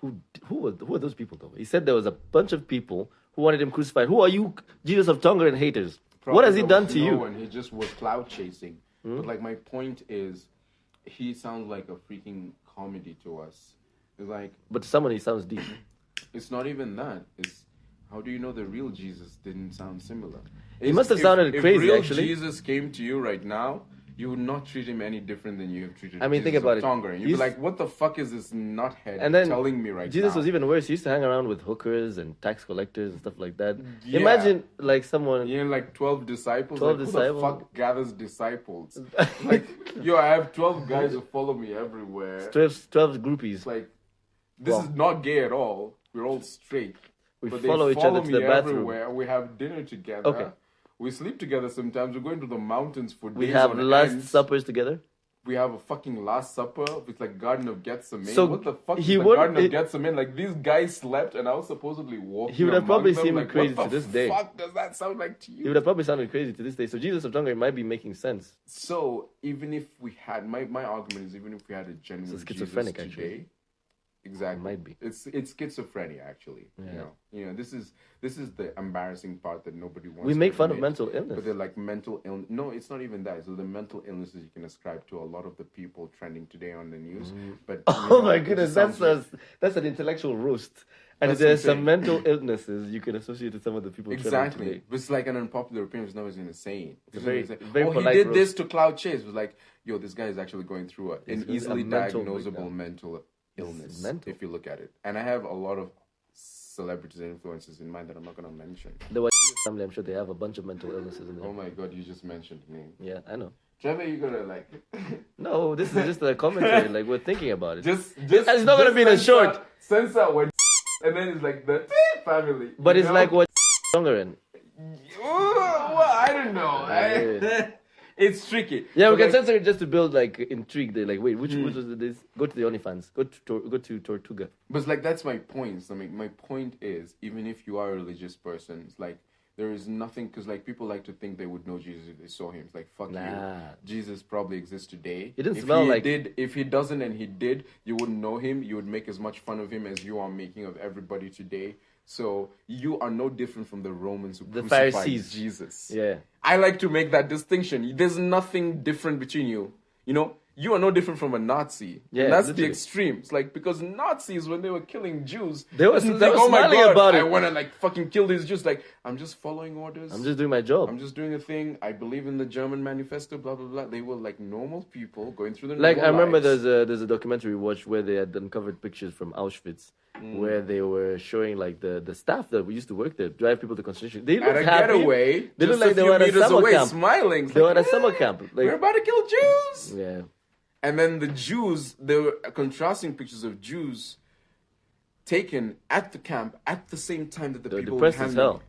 A: Who are those people though? He said there was a bunch of people who wanted him crucified. Who are you, Jesus of Tongare and haters?
B: Probably
A: what has he done to you?
B: And he just was cloud chasing. But like my point is, he sounds like a freaking comedy to us. It's like,
A: but to someone he sounds deep.
B: It's not even that. It's how do you know the real Jesus didn't sound similar?
A: He must have sounded crazy.
B: If real
A: actually,
B: Jesus came to you right now, you would not treat him any different than you have treated.
A: I mean,
B: Jesus
A: think about it.
B: Tongare. You'd be like, "What the fuck is this nuthead
A: and then
B: telling me right now?"
A: Jesus was even worse. He used to hang around with hookers and tax collectors and stuff like that.
B: Yeah.
A: Imagine like someone.
B: You know, like 12 disciples.
A: 12
B: like,
A: disciples.
B: Who the fuck gathers disciples? Like, yo, I have 12 guys who follow me everywhere.
A: 12 groupies.
B: It's like, this is not gay at all. We're all straight.
A: We
B: but
A: follow each other to the bathroom.
B: Everywhere. We have dinner together.
A: Okay.
B: We sleep together sometimes. We're going to the mountains for days.
A: We have last suppers together.
B: We have a fucking Last Supper. It's like Garden of Gethsemane.
A: So
B: what the fuck is the Garden of Gethsemane? Like, these guys slept and I was supposedly walking.
A: He would have probably
B: them.
A: seemed
B: like,
A: crazy to this day.
B: What the fuck does that sound like to you?
A: He would have probably sounded crazy to this day. So Jesus of Tongare might be making sense.
B: So even if we had, my argument is even if we had a genuine
A: schizophrenic
B: Jesus today,
A: actually.
B: Exactly.
A: It might be.
B: It's schizophrenia actually.
A: Yeah.
B: You know, this is the embarrassing part that nobody wants.
A: We make
B: to
A: fun
B: admit.
A: of mental illness.
B: But they're like mental illness. No, it's not even that. So the mental illnesses you can ascribe to a lot of the people trending today on the news. But
A: my goodness, that's an intellectual roast. And there's some mental illnesses you can associate with some of the people trending today.
B: But it's like an unpopular opinion. It's nobody's gonna say it.
A: It's very
B: he did
A: roast.
B: this to cloud chase. It was like, yo, this guy is actually going through an easily diagnosable mental illness, if you look at it. And I have a lot of celebrities and influencers in mind that I'm not going to mention.
A: The family, I'm sure they have a bunch of mental illnesses in there.
B: Oh my god, you just mentioned me.
A: Yeah, I know.
B: Trevor, you gotta like.
A: No, this is just a commentary. Like, we're thinking about it.
B: It's
A: not going to be in a short.
B: Censor when and then it's like the family.
A: But it's like what Tongaren.
B: Well, I don't know. It's tricky.
A: Yeah, we can censor it just to build like intrigue. They're like, wait, which was this? Go to the OnlyFans. Go to Tortuga.
B: But it's like that's my point. I mean, my point is, even if you are a religious person, it's like there is nothing because like people like to think they would know Jesus if they saw him. It's like fuck you. Jesus probably exists today.
A: It didn't smell like.
B: If he doesn't and he did, you wouldn't know him. You would make as much fun of him as you are making of everybody today. So you are no different from the Romans who crucified
A: Pharisees.
B: Jesus.
A: Yeah.
B: I like to make that distinction. There's nothing different between you. You know, you are no different from a Nazi.
A: Yeah,
B: and that's
A: literally.
B: the extremes. Like, because Nazis, when they were killing Jews,
A: they were
B: like, oh my
A: smiling
B: god,
A: about it.
B: I want to like fucking kill these Jews. Like, I'm just following orders.
A: I'm just doing my job.
B: I'm just doing a thing. I believe in the German manifesto, blah, blah, blah. They were like normal people going through their
A: like, I remember
B: lives.
A: there's a documentary we watched where they had uncovered pictures from Auschwitz. Where they were showing like the staff that we used to work there, drive people to concentration. They looked
B: at a
A: happy.
B: getaway.
A: They looked like they were at a summer camp.
B: Smiling.
A: They were at a summer camp. Like,
B: we're about to kill Jews.
A: Yeah.
B: And then the Jews, they were contrasting pictures of Jews taken at the camp at the same time that the people were
A: depressed as hell.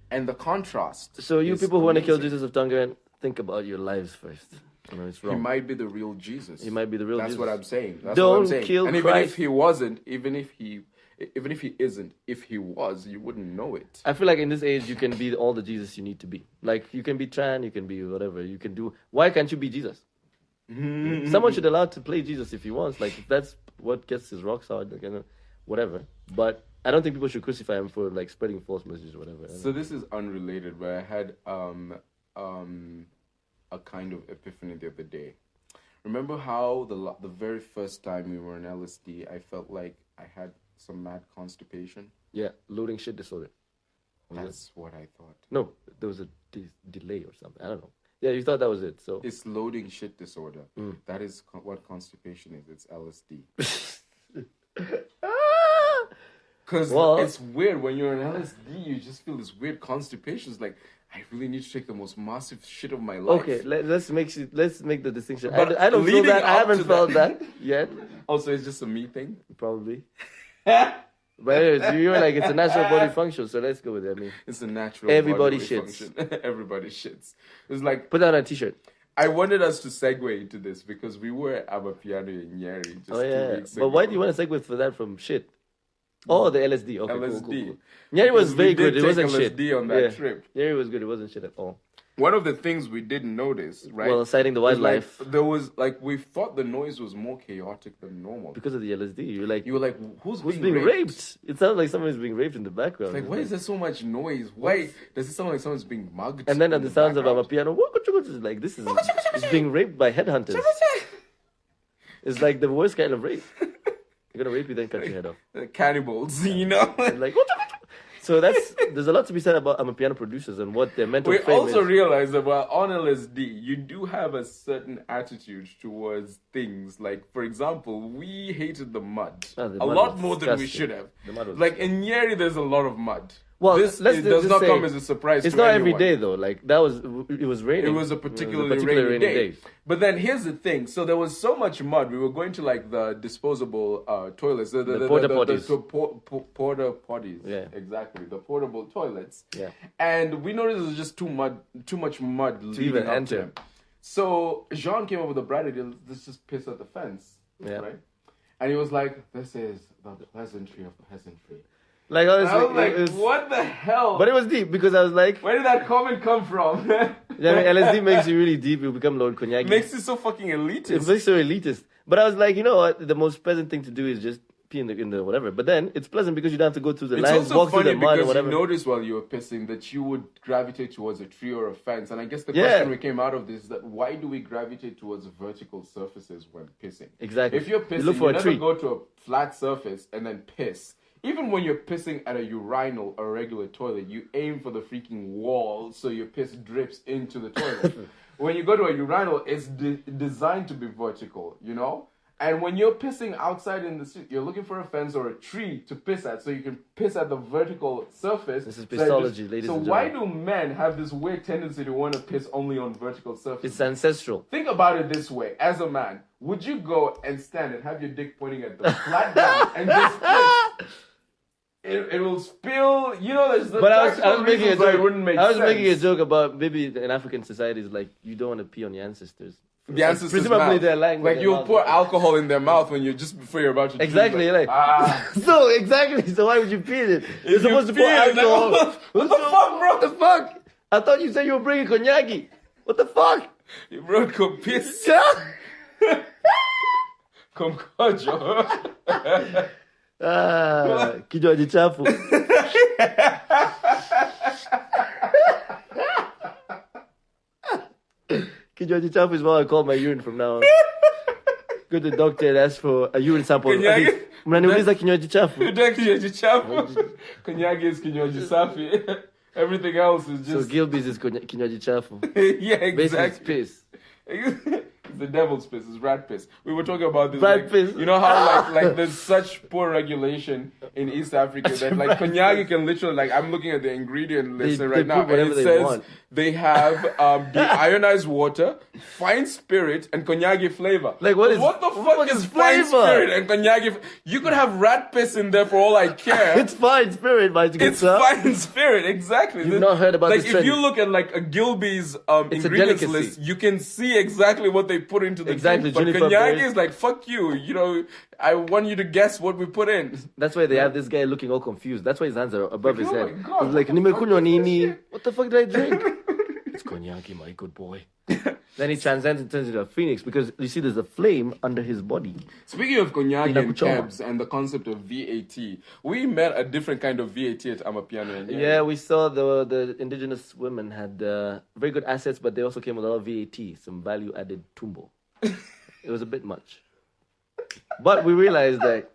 B: And the contrast.
A: So you people who want to kill Jesus of Tongaren, think about your lives first. You know, it's wrong.
B: He might be the real Jesus.
A: He might be the real Jesus.
B: That's what I'm saying. That's
A: Don't
B: what I'm saying.
A: kill
B: and
A: Christ.
B: Even if he wasn't, even if he isn't, if he was, you wouldn't know it.
A: I feel like in this age, you can be all the Jesus you need to be. Like, you can be trans, you can be whatever. You can do... Why can't you be Jesus? Someone should allow to play Jesus if he wants. Like, if that's what gets his rocks hard, like, you know, whatever. But I don't think people should crucify him for, like, spreading false messages or whatever.
B: So this is unrelated, but I had a kind of epiphany the other day. Remember how the very first time we were in LSD, I felt like I had some mad constipation?
A: Yeah, loading shit disorder.
B: That's what I thought.
A: No, there was a delay or something. I don't know. Yeah, you thought that was it. So
B: it's loading shit disorder. That is what constipation is. It's LSD. Because
A: Well-
B: it's weird when you're on LSD, you just feel this weird constipation. It's like, I really need to take the most massive shit of my life.
A: Okay, let's make the distinction.
B: But
A: I don't feel
B: leading
A: that. I
B: up
A: haven't
B: to
A: felt
B: that-
A: that yet.
B: Also, it's just a me thing.
A: Probably. But anyways, you're like, it's a natural body function, so let's go with it. I mean,
B: It's a natural
A: Everybody
B: bodily
A: shits.
B: function. Everybody shits. It's like,
A: put that on a t-shirt.
B: I wanted us to segue into this because we were at Amapiano in Nyeri just
A: Oh
B: 2
A: yeah.
B: weeks
A: But
B: ago.
A: why do you want to segue for that from shit? Oh, the LSD. Okay,
B: LSD.
A: cool. Nyeri was
B: Because
A: very
B: we
A: good.
B: did
A: It
B: take
A: wasn't
B: LSD
A: shit.
B: on that trip.
A: Nyeri was good. It wasn't shit at all.
B: One of the things we didn't notice, right?
A: Well, citing the
B: was
A: wildlife.
B: Like, there was like we thought the noise was more chaotic than normal.
A: Because of the LSD, you were like,
B: who's
A: who's
B: being
A: being raped? It sounds like someone's being raped in the background.
B: Like, why is there so much noise? Why does it sound like someone's being mugged?
A: And then
B: in
A: at the sounds of
B: background?
A: Amapiano, is like, this is it's being raped by headhunters. It's like the worst kind of rape. They're gonna rape you, then cut your head off.
B: Cannibals, you know.
A: And like, so there's a lot to be said about Amapiano producers and what their mental
B: We
A: frame
B: also
A: is.
B: realized that while on LSD, you do have a certain attitude towards things. Like, for example, we hated the mud
A: Oh, the
B: a
A: mud
B: lot
A: was
B: more than we
A: disgusting.
B: should have.
A: The mud was
B: Like in Nyeri, there's a lot of mud.
A: Well,
B: this
A: let's
B: it does
A: just
B: not
A: say,
B: come as a surprise.
A: It's
B: to
A: not
B: anyone.
A: every day though. Like it was raining.
B: It was a particularly rainy day. But then here's the thing. So there was so much mud. We were going to like the disposable toilets. The
A: porta potties.
B: Porta potties.
A: Yeah.
B: Exactly. The portable toilets.
A: Yeah.
B: And we noticed there was just too much mud leading
A: even
B: up to
A: enter.
B: them. So Jean came up with a bright idea. Let's just piss at the fence.
A: Yeah.
B: Right? And he was like, this is the pleasantry of peasantry.
A: Like honestly,
B: I was like,
A: it was,
B: what the hell?
A: but it was deep because I was like,
B: Where did that comment come from?
A: yeah, I mean, LSD makes you really deep. You become Lord Konyagi.
B: Makes you so fucking elitist.
A: It makes you so elitist. But I was like, you know what? The most pleasant thing to do is just pee in the whatever. But then it's pleasant because you don't have to go through the
B: It's
A: lines,
B: also
A: walk through
B: funny
A: the mud or
B: because
A: whatever.
B: you noticed while you were pissing that you would gravitate towards a tree or a fence. And I guess the
A: Yeah.
B: question we came out of this is that why do we gravitate towards vertical surfaces when pissing?
A: Exactly.
B: If you're pissing,
A: look for
B: you
A: a
B: never
A: tree.
B: go to a flat surface and then piss. Even when you're pissing at a urinal or a regular toilet, you aim for the freaking wall so your piss drips into the toilet. When you go to a urinal, it's designed to be vertical, you know? And when you're pissing outside in the street, you're looking for a fence or a tree to piss at so you can piss at the vertical surface.
A: This is
B: So
A: pissology, ladies
B: So
A: and
B: why
A: gentlemen.
B: do men have this weird tendency to want to piss only on vertical surfaces?
A: It's ancestral.
B: Think about it this way. As a man, would you go and stand and have your dick pointing at the flat ground and just piss? It will spill. You know, there's the
A: But I was
B: practical
A: making a
B: reasons why it
A: joke.
B: wouldn't make
A: I was
B: sense.
A: making a joke about maybe in African societies, like you don't want to pee on your ancestors.
B: The ancestors'
A: Presumably
B: mouth.
A: they're lying with
B: like
A: their
B: you'll
A: mouth
B: pour
A: open.
B: alcohol in their mouth when you just before you're about to drink,
A: Exactly, you're like, so exactly. So why would you pee in it? You're
B: If you
A: supposed to pour
B: pee in it, then
A: alcohol.
B: what the fuck, bro?
A: What the fuck? I thought you said you were bringing konyagi. What the fuck?
B: You brought piss. Concojo.
A: Kinywaji chafu. Kinywaji chafu is what I call my urine from now on. Go to the doctor and ask for a urine sample.
B: Konyagi?
A: Okay, mnaniuliza kinywaji chafu.
B: Kinywaji chafu. Konyagi is kinywaji safi. Everything else is
A: So
B: just
A: Gilby's is kinywaji chafu.
B: yeah,
A: Basically, it's
B: exactly.
A: piss.
B: It's the devil's piss. It's rat piss. We were talking about this.
A: Rat
B: like,
A: piss.
B: You know how like there's such poor regulation in East Africa that like konyagi can literally like I'm looking at the ingredient list
A: They
B: right
A: put
B: now and
A: whatever
B: it
A: they
B: says
A: want.
B: they have deionized water, fine spirit, and konyagi flavor.
A: Like, what
B: what the
A: what
B: fuck
A: is
B: is fine
A: flavor?
B: spirit and konyagi? You could have rat piss in there for all I care.
A: It's fine spirit, but it's good
B: It's
A: stuff.
B: fine spirit, exactly.
A: You've not heard about
B: like
A: this
B: if
A: trend.
B: you look at like a Gilby's
A: It's a
B: ingredients
A: delicacy.
B: list, you can see exactly what they put into the
A: Exactly,
B: drink. But
A: juniper
B: konyagi
A: berries.
B: is like fuck you. You know, I want you to guess what we put in.
A: That's why they have this guy looking all confused. That's why his hands are above his
B: Oh
A: head.
B: my God,
A: He's like,
B: what the fuck
A: nimekunywa
B: is this
A: nini?
B: shit?
A: What the fuck did I drink? It's konyagi, my good boy. Then he transcends and turns into a phoenix because you see there's a flame under his body.
B: Speaking of konyagi and
A: Inakuchoma.
B: kebs and the concept of VAT, we met a different kind of VAT at Amapiano.
A: Yeah, we saw the indigenous women had very good assets, but they also came with a lot of VAT, some value-added tumbo. It was a bit much. But we realized that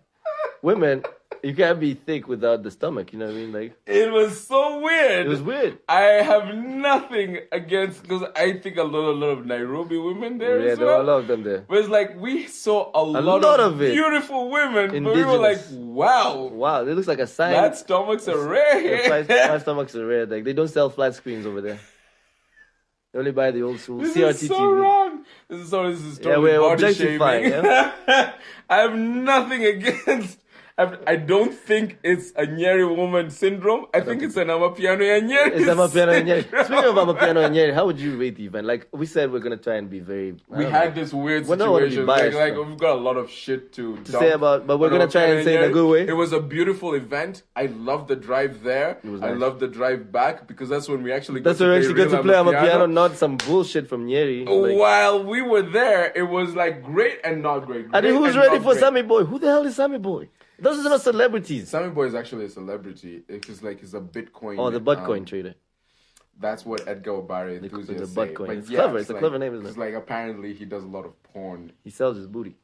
A: women, You can't be thick without the stomach. You know what I mean? Like
B: It was so weird.
A: it was weird.
B: I have nothing against, because I think a lot of Nairobi women there
A: Yeah,
B: as
A: there were a
B: well.
A: lot of them there.
B: But it's like we saw a lot
A: lot
B: of
A: of it.
B: beautiful women, but we were like,
A: Indigenous.
B: wow,
A: Wow, it looks like a sign.
B: that stomach's are rare.
A: My stomachs are red. Like they don't sell flat screens over there. They only buy the old school
B: This
A: CRT
B: is so
A: TV.
B: wrong. This is totally
A: we're
B: body
A: objectifying,
B: shaming. I have nothing against. I don't think it's a Nyeri woman syndrome. I think it's an Amapiano Nyeri.
A: It's Amapiano and Nyeri.
B: syndrome.
A: Speaking of Amapiano and Nyeri, how would you rate the event? Like we said, we're gonna try and be very.
B: We had this weird
A: We're not gonna be
B: situation.
A: biased,
B: Like
A: though.
B: we've got a lot of shit to
A: say about, but we're gonna try and say it in a good way.
B: It was a beautiful event. I loved the drive there.
A: was
B: I
A: nice.
B: loved the drive back, because that's when we actually
A: That's when we actually got to play
B: real
A: Amapiano, not some bullshit from Nyeri. Like,
B: While we were there, it was like great and not great.
A: I think
B: Great
A: who's
B: and
A: ready
B: not
A: for
B: great.
A: Sammy Boy? Who the hell is Sammy Boy? Those are not celebrities.
B: Sammy Boy is actually a celebrity. It's like he's a Bitcoin.
A: Oh, the Bitcoin trader.
B: That's what Edgar Obare enthusiasts
A: the
B: say.
A: Bitcoin.
B: But
A: It's
B: yeah,
A: clever. It's a clever name, isn't it?
B: It's like apparently he does a lot of porn.
A: He sells his booty.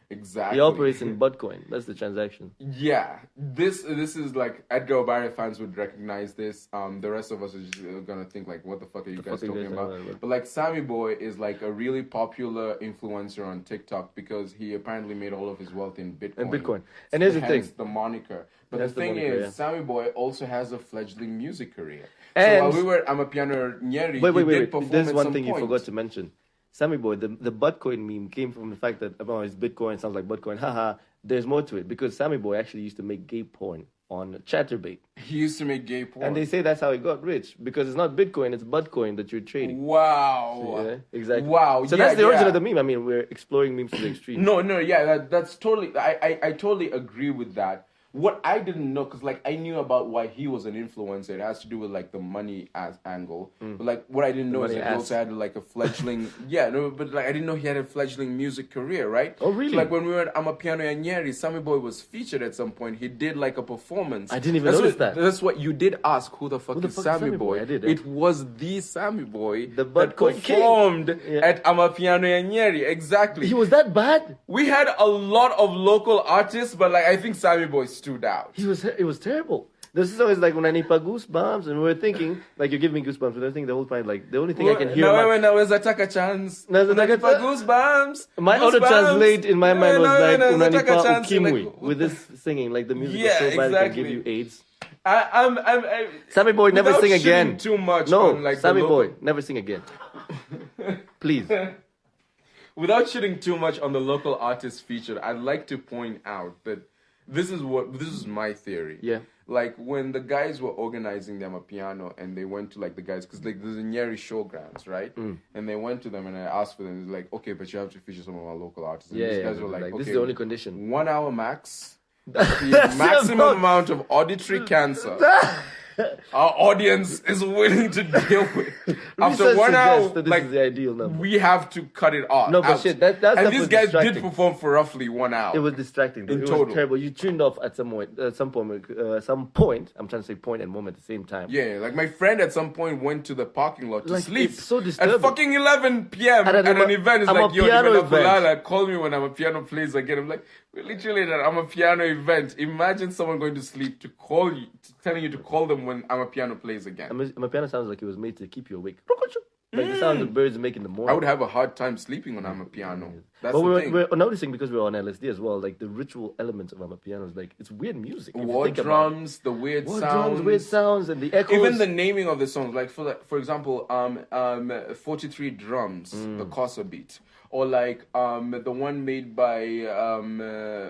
B: Exactly.
A: He operates in Bitcoin. That's the transaction.
B: Yeah, this is like Edgar Obare fans would recognize this. The rest of us are just gonna think like, what the fuck are you guys talking about? But like Sammy Boy is like a really popular influencer on TikTok, because he apparently made all of his wealth in Bitcoin.
A: And here's the
B: Hence
A: thing.
B: the moniker. But
A: That's
B: the
A: the
B: thing
A: moniker,
B: is,
A: yeah.
B: Sammy Boy also has a fledgling music career.
A: And-
B: so while we were at Amapiano Nyeri,
A: Wait.
B: he did perform
A: There's
B: at
A: one
B: some
A: thing
B: point.
A: you forgot to mention. Sammy Boy, the Bitcoin meme came from the fact that, oh, it's Bitcoin, sounds like Bitcoin. Haha. There's more to it, because Sammy Boy actually used to make gay porn on Chatterbait.
B: He used to make gay porn.
A: And they say that's how he got rich, because it's not Bitcoin, it's Bitcoin that you're trading.
B: Wow.
A: Yeah, exactly.
B: Wow.
A: So
B: yeah,
A: that's the origin
B: yeah.
A: of the meme. I mean, we're exploring memes to the extreme.
B: No, yeah, that's totally. I totally agree with that. What I didn't know, because like I knew about why he was an influencer. It has to do with like the money as angle. But like what I didn't know is
A: money
B: that he
A: ass.
B: also had like a fledgling. Yeah, no, but like I didn't know he had a fledgling music career, right?
A: Oh, really?
B: So, like when we were at Amapiano Nyeri, Sammy Boy was featured at some point. He did like a performance.
A: I didn't even
B: That's
A: notice
B: what,
A: that.
B: That's what you did ask. Who the fuck
A: Who the
B: is
A: fuck is
B: Sammy
A: Sammy
B: Boy?
A: Boy? I did, eh?
B: It was the Sammy Boy
A: The
B: that
A: Bitcoin king.
B: performed
A: Yeah.
B: at Amapiano Nyeri. Exactly.
A: He was that bad?
B: We had a lot of local artists, but like I think Sammy Boy stood out.
A: It was terrible. This is always like when I need goosebumps, and we were thinking, like you're giving me goosebumps, but I think the whole time, like the only thing I can hear.
B: Naweza taka chance.
A: Naweza taka
B: Unanipa
A: chance.
B: goosebumps.
A: My auto
B: Goosebumps.
A: translate in my mind was like
B: Naweza taka
A: unanipa
B: chance,
A: ukimwi
B: like-
A: with this singing, like the music
B: Yeah,
A: was so bad it
B: exactly.
A: can give you AIDS.
B: I'm
A: Sammy Boy, never
B: without
A: sing
B: shitting
A: again.
B: Too much.
A: No,
B: on, like, the
A: Sammy
B: local-
A: Boy, never sing again. Please.
B: Without shitting too much on the local artists featured, I'd like to point out that this is my theory.
A: Yeah.
B: Like when the guys were organizing them a piano and they went to like the guys, because like there's a Nyeri showgrounds, right? And they went to them and I asked for them. It's like, okay, but you have to feature some of our local artists. And these guys were like, okay,
A: this is the only condition.
B: 1 hour max. That's the maximum amount of auditory cancer our audience is willing to deal with. After
A: Research
B: 1 hour,
A: suggests that this
B: like
A: is the ideal number.
B: we have to cut it off.
A: No, but
B: out.
A: shit, that
B: and
A: stuff
B: these
A: was
B: guys did
A: distracting.
B: perform for roughly 1 hour.
A: It was distracting. Though.
B: In
A: It
B: total.
A: was terrible. You tuned off at some point. Some point. I'm trying to say point and moment at the same time.
B: Yeah, like my friend at some point went to the parking lot to
A: Like,
B: sleep.
A: it's so
B: At
A: disturbing.
B: fucking 11 p.m.
A: At
B: at an event. It's
A: I'm
B: like,
A: a
B: yo,
A: piano event.
B: Kulala, call me when I'm a piano plays again. I'm like, we're literally at I'm a piano event. Imagine someone going to sleep to call you, telling you to call them when I'm a piano plays again.
A: My piano sounds like it was made to keep you awake. Like the sound the birds make in the morning.
B: I would have a hard time sleeping when I'm a piano. That's
A: But
B: the thing.
A: we're noticing because we're on LSD as well, like the ritual elements of Amapiano is like it's weird music. if you
B: War
A: think about it.
B: drums, the weird
A: War
B: sounds.
A: drums, weird sounds, and the echoes.
B: Even the naming of the songs, like for example, 43 drums, the Kosa beat, or like the one made by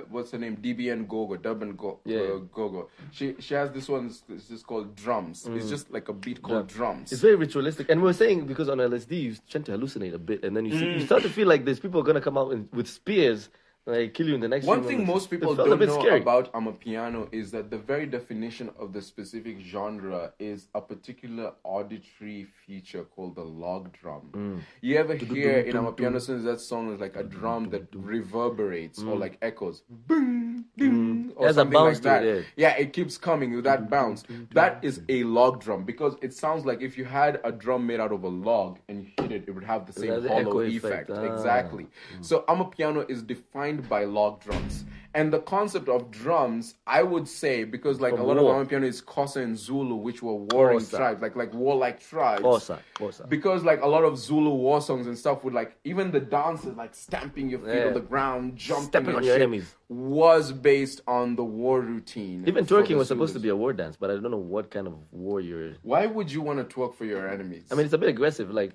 B: what's her name, DBN Gogo, Durban Gogo. She has this one. It's just called drums. It's just like a beat called drums.
A: It's very ritualistic, and we're saying because on LSD you tend to hallucinate a bit, and then you start to feel like there's people gonna come out with spears. Like kill you in the next
B: One
A: few
B: thing
A: moments.
B: most people
A: It felt a
B: don't
A: bit
B: know
A: scary.
B: about Amapiano is that the very definition of the specific genre is a particular auditory feature called the log drum. You ever hear in Amapiano since that song is like a drum that reverberates or like echoes, boom, ding, or
A: There's a
B: something
A: bounce
B: like that.
A: to it,
B: Yeah, it keeps coming with that bounce. That is a log drum because it sounds like if you had a drum made out of a log and you hit it, it would have the same
A: has the
B: hollow
A: echo
B: effect.
A: effect.
B: Exactly. So Amapiano is defined by log drums. And the concept of drums, I would say, because like
A: From
B: a lot
A: war.
B: of Amapiano is Xhosa and Zulu, which were warring
A: Xhosa.
B: tribes, like warlike tribes.
A: Xhosa.
B: Because like a lot of Zulu war songs and stuff would like, even the dances, like stamping your feet
A: Yeah.
B: on the ground, jumping
A: Stepping
B: and
A: on your
B: shit,
A: enemies.
B: was based on the war routine.
A: Even
B: for
A: twerking
B: the
A: was supposed to
B: Zulus.
A: be a war dance, but I don't know what kind of war you're.
B: Why would you want to twerk for your enemies?
A: I mean, it's a bit aggressive. Like,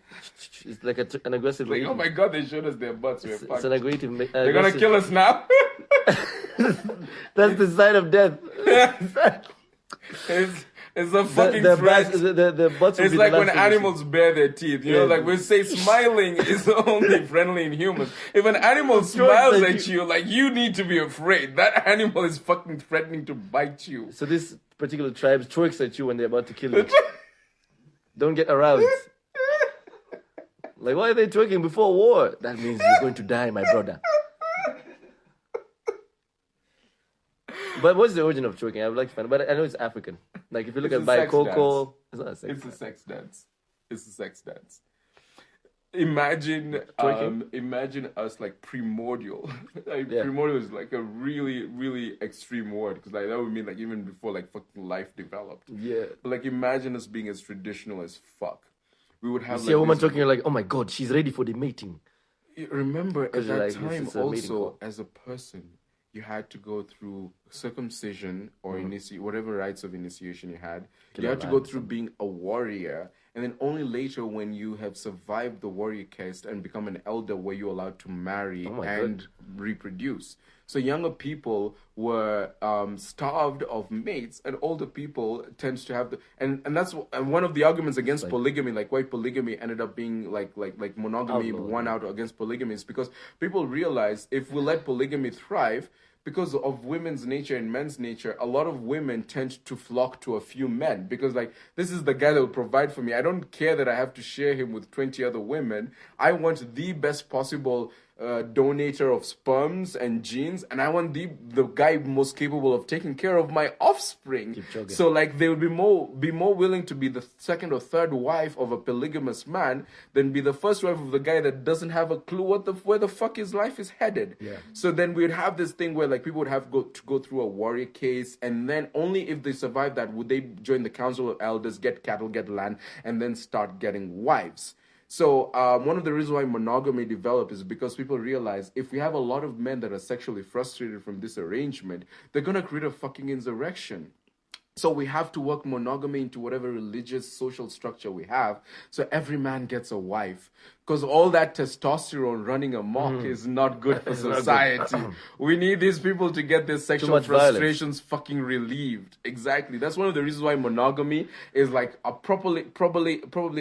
A: it's like an aggressive.
B: like, oh my god, they showed us their butts. We're
A: It's
B: fucked.
A: an aggressive.
B: They're gonna kill us now.
A: That's the sign of death.
B: It's a fucking
A: the
B: threat.
A: the butts will
B: It's
A: be
B: like
A: the
B: when
A: last
B: animals bare their teeth. You know,
A: Yeah.
B: like we say smiling is only friendly in humans. If an animal smiles
A: like
B: at you, like you need to be afraid. That animal is fucking threatening to bite you.
A: So this particular tribe twerks at you when they're about to kill you. Don't get aroused. Like, why are they twerking before war? That means you're going to die, my brother. But what's the origin of twerking? I would like to find out. But I know it's African. Like, if you look
B: It's
A: at
B: a
A: By
B: sex
A: Coco,
B: dance.
A: it's not a sex
B: It's a
A: dance.
B: sex dance. It's a sex dance. Imagine,
A: Twerking?
B: imagine us like primordial. Like
A: Yeah.
B: primordial is like a really, really extreme word because like that would mean like even before like fucking life developed.
A: Yeah.
B: But like imagine us being as traditional as fuck. We would have
A: You
B: like
A: see a woman
B: this-
A: twerking, you're like, oh my god, she's ready for the mating.
B: Remember at
A: 'Cause you're
B: that
A: like, this
B: time
A: is a meeting
B: also
A: call.
B: as a person you had to go through circumcision or
A: Mm-hmm.
B: whatever rites of initiation you had.
A: Kill
B: You
A: a
B: had to go
A: lion,
B: through being a warrior, and then only later when you have survived the warrior caste and become an elder were you allowed to marry
A: Oh my
B: and reproduce. So younger people were starved of mates, and older people tends to have the and that's and one of the arguments against polygamy, like why polygamy ended up being like monogamy
A: Outlawed,
B: won out against polygamy is because people realize if we let polygamy thrive, because of women's nature and men's nature, a lot of women tend to flock to a few men because like this is the guy that will provide for me. I don't care that I have to share him with 20 other women. I want the best possible donator of sperms and genes, and I want the guy most capable of taking care of my offspring.
A: Kipchoge.
B: So like they would be more willing to be the second or third wife of a polygamous man than be the first wife of the guy that doesn't have a clue where the fuck his life is headed.
A: Yeah.
B: So then we'd have this thing where like people would have to go through a warrior case, and then only if they survive that would they join the council of elders, get cattle, get land, and then start getting wives. So one of the reasons why monogamy developed is because people realize if we have a lot of men that are sexually frustrated from this arrangement, they're going to create a fucking insurrection. So we have to work monogamy into whatever religious, social structure we have. So every man gets a wife. Because all that testosterone running amok is not good for
A: It's not good.
B: society. We need these people to get their sexual
A: much violence.
B: frustrations fucking relieved. Exactly. That's one of the reasons why monogamy is like a probably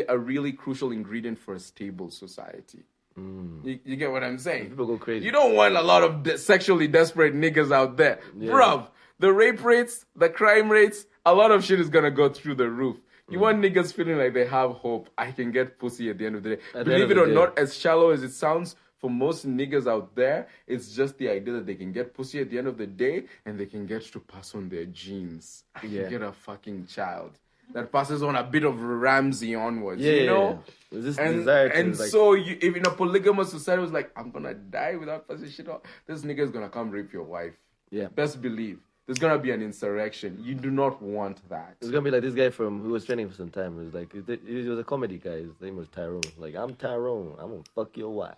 B: a really crucial ingredient for a stable society. You get what I'm saying?
A: People go crazy.
B: You don't want a lot of sexually desperate niggas out there.
A: Yeah.
B: Bruv, the rape rates, the crime rates, a lot of shit is gonna go through the roof. You want niggas feeling like they have hope. I can get pussy at the end of the day.
A: At the end
B: Believe
A: of
B: it
A: the
B: or
A: day.
B: not, as shallow as it sounds, for most niggas out there, it's just the idea that they can get pussy at the end of the day and they can get to pass on their genes. I
A: Yeah.
B: can get a fucking child that passes on a bit of Ramsey onwards,
A: Yeah,
B: you know?
A: yeah. This
B: And,
A: desire to,
B: and
A: like,
B: so if in a polygamous society it was like, I'm gonna die without passing shit on, this nigga is gonna come rape your wife.
A: yeah.
B: Best believe. There's gonna be an insurrection. You do not want that.
A: It's gonna be like this guy who was training for some time. It was like he was a comedy guy. His name was Tyrone. Like, I'm Tyrone. I'm gonna fuck your wife.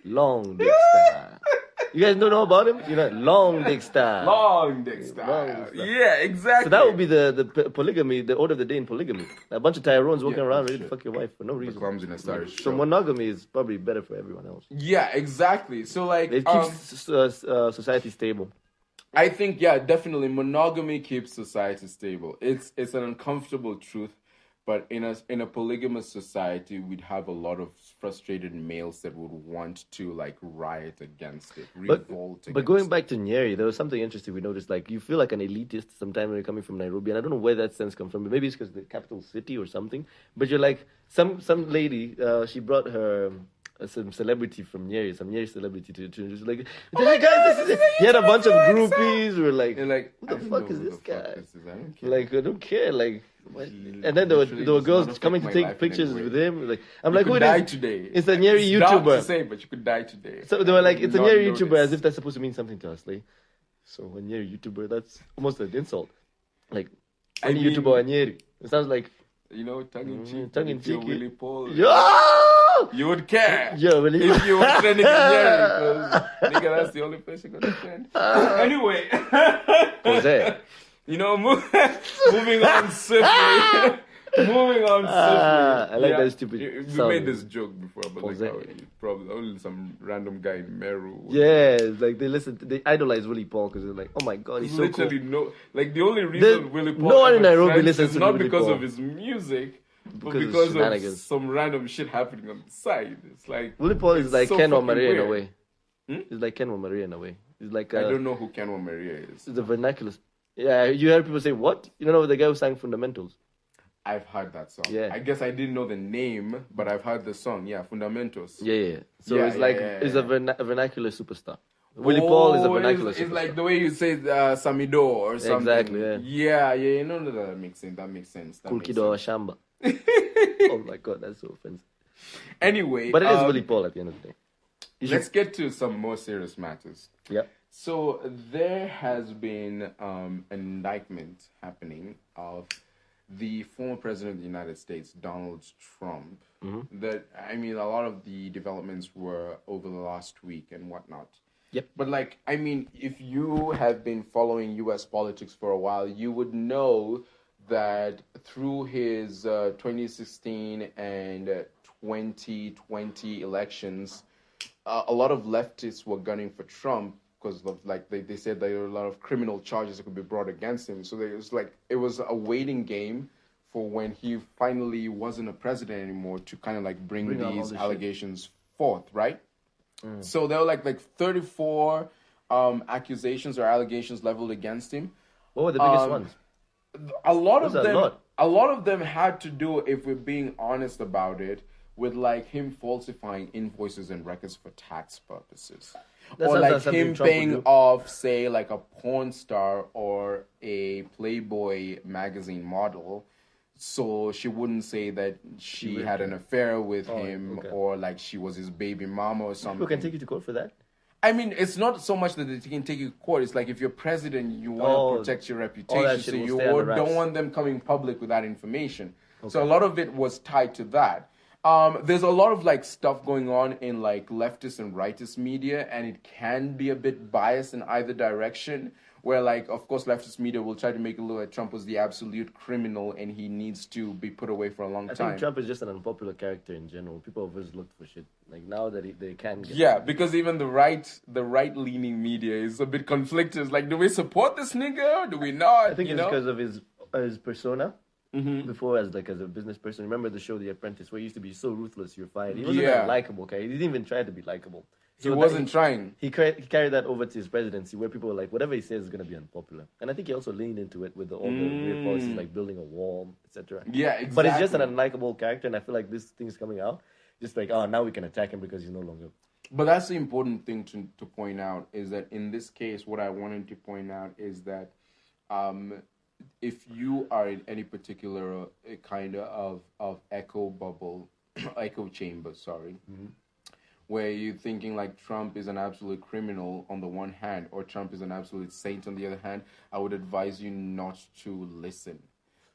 A: Long dick style. You guys don't know about him? You know, long dick style.
B: Long dick style.
A: Long dick style.
B: Yeah, exactly.
A: So that would be the polygamy, the order of the day in polygamy. A bunch of Tyrones walking around ready to
B: shit.
A: fuck your wife for no reason.
B: clumsiness that is
A: So
B: sure.
A: monogamy is probably better for everyone else.
B: Yeah, exactly. So like,
A: It keeps society stable.
B: I think definitely monogamy keeps society stable. It's an uncomfortable truth, but in a polygamous society, we'd have a lot of frustrated males that would want to like riot against it, revolt against
A: But going back to Nyeri, there was something interesting we noticed. Like, you feel like an elitist sometimes when you're coming from Nairobi, and I don't know where that sense comes from. Maybe it's because the capital city or something. But you're like some lady. She brought her. Some celebrity from Nyeri, some Nyeri celebrity to just like, hey guys, this is it. He had a bunch of groupies. We were like,
B: You're like,
A: who the
B: I don't
A: fuck
B: know
A: is
B: who
A: this
B: the fuck
A: guy?
B: this is. I don't care.
A: Like, I don't care. Like, And then there were girls coming to take pictures with him. Like, I'm like,
B: who
A: who
B: die
A: is?
B: today?
A: It's a Nyeri
B: It's dark
A: YouTuber.
B: to say, but you could die today.
A: So they were like, it's a Nyeri
B: Not
A: YouTuber,
B: notice.
A: as if that's supposed to mean something to us. Like, so a Nyeri YouTuber, that's almost an insult. Like,
B: I
A: any
B: mean-
A: YouTuber a Nyeri. It sounds like,
B: You know, tongue in cheek.
A: tongue in
B: if you're
A: cheek.
B: Willie Paul,
A: yo!
B: you would care.
A: Yo, really?
B: If you were trending in Nyeri, because nigga, that's the only place you're gonna trend. Anyway,
A: Jose.
B: you know, moving on swiftly. Moving on swiftly.
A: I like that stupid
B: We
A: sound.
B: made this joke before, but like,
A: Jose.
B: how he probably only some random guy in Meru.
A: Yeah, it's like they idolize Willie Paul because they're like, oh my god, he's so cool.
B: Literally no, like the only reason Willie Paul
A: no one in
B: ever
A: Nairobi
B: trends
A: listens
B: is
A: to
B: not
A: Willie
B: because
A: Paul.
B: of his music, but
A: Because of
B: because of
A: shenanigans.
B: some random shit happening on the side. It's like
A: Willie Paul is
B: it's
A: like
B: so
A: Ken or
B: fucking
A: Maria in a
B: weird.
A: way.
B: Hmm?
A: He's like Ken or Maria in a way. He's like
B: I don't know who Kenwa Maria is.
A: the vernacular. Yeah, you heard people say what? You don't know the guy who sang Fundamentals?
B: I've heard that song.
A: Yeah.
B: I guess I didn't know the name, but I've heard the song. Yeah, Fundamentos.
A: Yeah. So
B: Yeah,
A: it's like
B: yeah,
A: it's
B: yeah.
A: a vernacular superstar. Willie Paul is a vernacular
B: It's
A: superstar.
B: like the way you say Samido or something.
A: Exactly, yeah.
B: Yeah, you know that makes sense. That makes sense. That
A: Cool
B: makes
A: Kid or
B: sense.
A: Shamba. Oh my god, that's so offensive.
B: Anyway,
A: But it is Willie Paul at the end of the day. You should-
B: let's get to some more serious matters.
A: Yeah.
B: So there has been an indictment happening of the former president of the United States, Donald Trump. That I mean, a lot of the developments were over the last week and whatnot.
A: Yep.
B: But like, I mean, if you have been following U.S. politics for a while, you would know that through his 2016 and 2020 elections, a lot of leftists were gunning for Trump because of like they said there were a lot of criminal charges that could be brought against him. So it was a waiting game for when he finally wasn't a president anymore to kind of like bring
A: Bring out all
B: these
A: this
B: allegations forth, right? So there were like 34 accusations or allegations leveled against him.
A: What were the biggest ones?
B: A lot of
A: Those are a
B: them,
A: lot.
B: a lot of them had to do, if we're being honest about it, with like him falsifying invoices and records for tax purposes,
A: That
B: or
A: sounds
B: like
A: like something
B: him
A: Trump would
B: paying
A: do.
B: off, say, like a porn star or a Playboy magazine model, so she wouldn't say that she
A: raped
B: had an affair with
A: Oh,
B: him,
A: okay.
B: or like she was his baby mama or something.
A: People can take you to court for that.
B: I mean, it's not so much that they can take you to court. It's like if you're president, you want
A: Oh,
B: to protect your
A: all
B: reputation,
A: that
B: so
A: shit will
B: you
A: stay under wraps.
B: don't want them coming public with that information. So a lot of it was tied to that. There's a lot of like stuff going on in like leftist and rightist media, and it can be a bit biased in either direction. Where like, of course, leftist media will try to make it look like Trump was the absolute criminal and he needs to be put away for a long
A: I
B: time.
A: think Trump is just an unpopular character in general. People have always looked for shit. Like now that they can get
B: Yeah, because even the right leaning media is a bit conflicted. It's like, do we support this nigga? Do we not?
A: I think
B: you
A: it's
B: know?
A: because of his persona. Before as a business person. Remember the show The Apprentice where he used to be so ruthless you're fired. He wasn't
B: Yeah.
A: a likable guy. He didn't even try to be likable.
B: He
A: So that
B: wasn't trying.
A: He carried that over to his presidency where people were like, whatever he says is going to be unpopular. And I think he also leaned into it with all the weird policies like building a wall, etc.
B: Yeah, exactly.
A: But he's just an unlikable character, and I feel like this thing's coming out. Just like, oh, now we can attack him because he's no longer.
B: But that's the important thing to point out is that in this case, what I wanted to point out is that if you are in any particular kind of echo bubble, echo chamber, sorry, where you're thinking like Trump is an absolute criminal on the one hand, or Trump is an absolute saint on the other hand, I would advise you not to listen.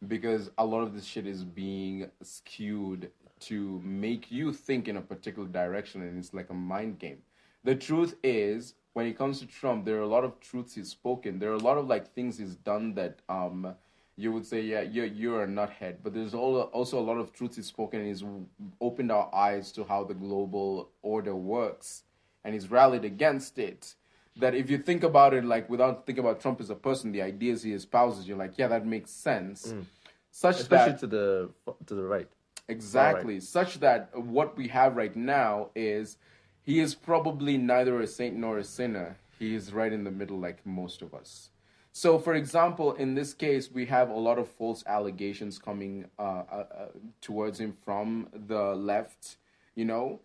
B: Because a lot of this shit is being skewed to make you think in a particular direction, and it's like a mind game. The truth is, when it comes to Trump, there are a lot of truths he's spoken. There are a lot of like things he's done that you would say, yeah, you're a nuthead. But there's also a lot of truths he's spoken, and he's opened our eyes to how the global order works, and he's rallied against it. That if you think about it, like without thinking about Trump as a person, the ideas he espouses, you're like, yeah, that makes sense. Such
A: Especially
B: that
A: to the right.
B: exactly, such that what we have right now is he is probably neither a saint nor a sinner. He is right in the middle, like most of us. So, for example, in this case, we have a lot of false allegations coming towards him from the left, you know,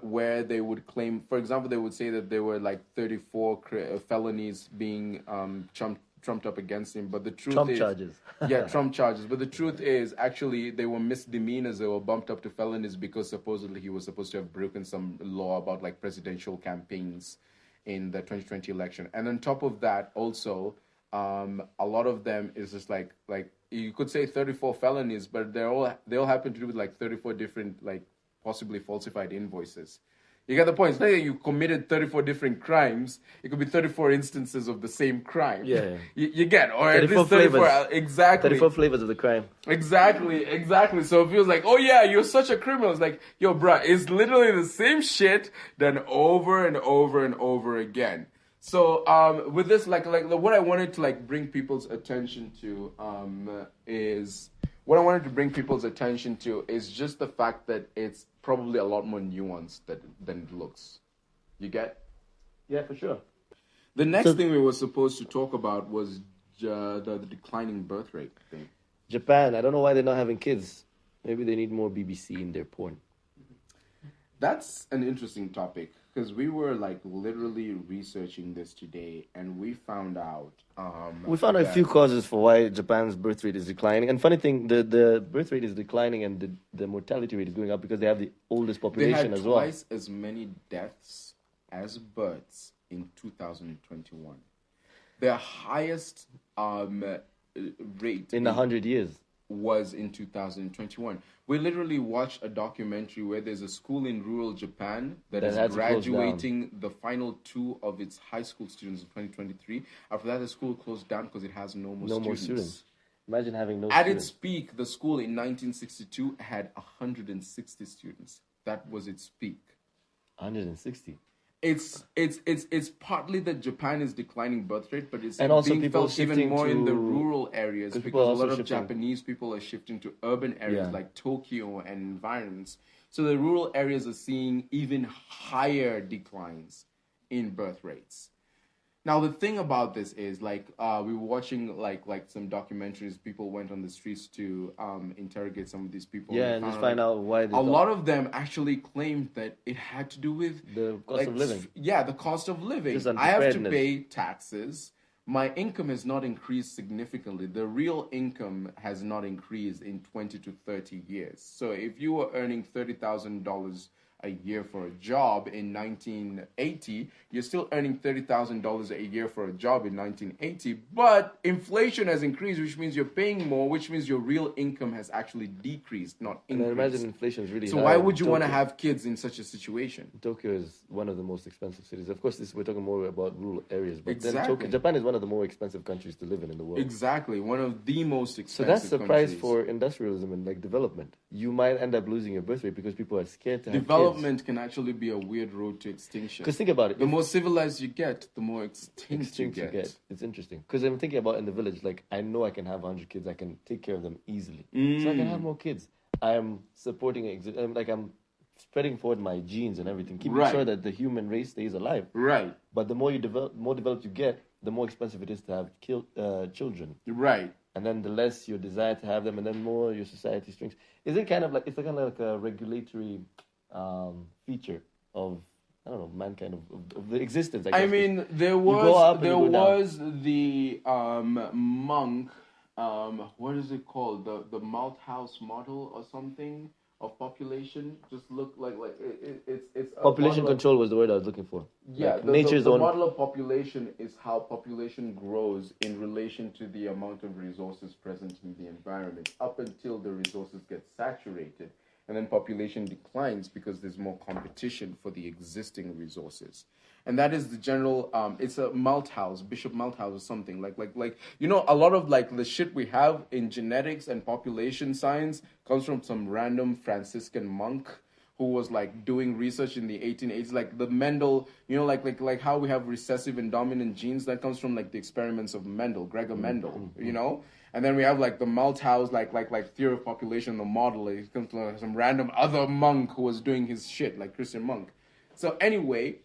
B: where they would claim, for example, they would say that there were like 34 felonies being trumped up against him. But the truth
A: Trump
B: is,
A: charges.
B: yeah, Trump charges. But the truth is, actually, they were misdemeanors. They were bumped up to felonies because supposedly he was supposed to have broken some law about like presidential campaigns in the 2020 election. And on top of that, also, a lot of them is just like you could say 34 felonies, but they all happen to do with like 34 different like possibly falsified invoices. You get the point. It's not that you committed 34 different crimes. It could be 34 instances of the same crime.
A: Yeah.
B: You get, or at least 34
A: flavors.
B: Exactly.
A: 34 flavors of the crime.
B: Exactly. So it feels like, oh yeah, you're such a criminal. It's like, yo, bruh, it's literally the same shit done over and over and over again. So with this, like what I wanted to like bring people's attention to is just the fact that it's probably a lot more nuanced than it looks. You get?
A: Yeah, for sure.
B: The next thing we were supposed to talk about was the declining birth rate thing.
A: Japan, I don't know why they're not having kids. Maybe they need more BBC in their porn.
B: That's an interesting topic because we were like literally researching this today, and we found out.
A: A few causes for why Japan's birth rate is declining. And funny thing, the birth rate is declining and the mortality rate is going up because they have the oldest population as well.
B: They had twice as many deaths as births in 2021. Their highest rate
A: in 100 years
B: was in 2021. We literally watched a documentary where there's a school in rural Japan that is graduating the final 2 of its high school students in 2023. After that, the school closed down because it has no more students.
A: Imagine having no
B: At
A: students.
B: its peak, the school in 1962 had 160 students. That was its peak.
A: 160.
B: It's partly that Japan is declining birth rate, but it's
A: and also
B: being felt even more in the rural areas because a lot of Japanese people are shifting to urban areas like Tokyo and environments. So the rural areas are seeing even higher declines in birth rates. Now the thing about this is like we were watching like some documentaries. People went on the streets to interrogate some of these people.
A: Yeah, and just find out why.
B: A lot of them actually claimed that it had to do with
A: the cost of living.
B: Yeah, the cost of living. I have to pay taxes. My income has not increased significantly. The real income has not increased in 20 to 30 years. So if you were earning $30,000 a year for a job in 1980, you're still earning $30,000 a year for a job in 1980, but inflation has increased, which means you're paying more, which means your real income has actually decreased, not increased.
A: And I imagine inflation is really high.
B: So why would you want to have kids in such a situation?
A: Tokyo is one of the most expensive cities. Of course, we're talking more about rural areas, but
B: exactly.
A: Then Japan is one of the more expensive countries to live in the world.
B: Exactly, one of the most expensive.
A: So that's the price for industrialism and like development. You might end up losing your birth rate because people are scared to have
B: development can actually be a weird road to extinction.
A: Because think about it.
B: The more civilized you get, the more extinct you get.
A: It's interesting. Because I'm thinking about in the village, like, I know I can have 100 kids. I can take care of them easily. So I can have more kids. I am supporting, I'm spreading forward my genes and everything, keeping sure that the human race stays alive.
B: Right.
A: But the more developed you get, the more expensive it is to have children.
B: Right.
A: And then the less your desire to have them, and then more your society strings. Is it kind of like a regulatory feature of, I don't know, mankind of the existence? I
B: mean, there was the monk. What is it called? The Malthus model or something of population. Just look like it's
A: population control was the word I was looking for.
B: Yeah,
A: like
B: the model of population is how population grows in relation to the amount of resources present in the environment up until the resources get saturated. And then population declines because there's more competition for the existing resources. And that is the general, it's a Malthus, Bishop Malthus or something. Like, a lot of like the shit we have in genetics and population science comes from some random Franciscan monk who was like doing research in the 1880s, like the Mendel, like how we have recessive and dominant genes, that comes from like the experiments of Mendel, Gregor Mendel, And then we have like the Malthus, like theory of population, the model. It comes to some random other monk who was doing his shit, like Christian monk. So anyway,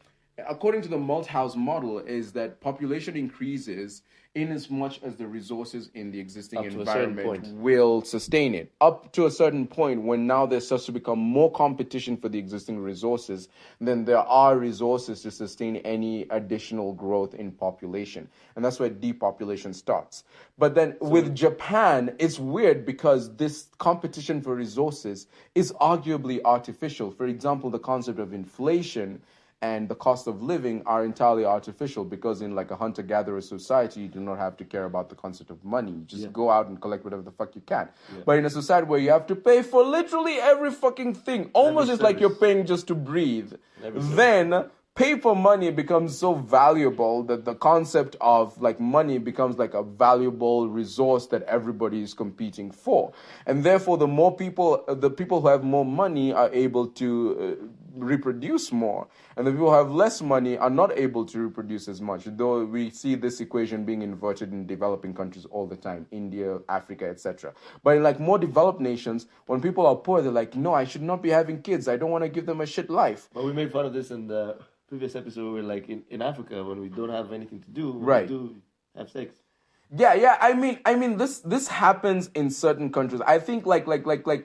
B: according to the Malthouse model, is that population increases in as much as the resources in the existing
A: Up to a certain
B: environment
A: point.
B: will sustain it. Up to a certain point, when now there starts to become more competition for the existing resources, then there are resources to sustain any additional growth in population. And that's where depopulation starts. But then with Japan, it's weird because this competition for resources is arguably artificial. For example, the concept of inflation and the cost of living are entirely artificial, because in like a hunter-gatherer society, you do not have to care about the concept of money. You just go out and collect whatever the fuck you can. But in a society where you have to pay for literally every fucking thing, almost it's like you're paying just to breathe, then paper money becomes so valuable that the concept of like money becomes like a valuable resource that everybody is competing for. And therefore, the people who have more money are able to reproduce more, and the people who have less money are not able to reproduce as much, though we see this equation being inverted in developing countries all the time, India, Africa, etc. But in like more developed nations, when people are poor, they're like, no, I should not be having kids, I don't want to give them a shit life.
A: But we made fun of this in the previous episode. We were like, in Africa, when we don't have anything to do,
B: Right.
A: we do have sex.
B: Yeah. I mean, this happens in certain countries. I think like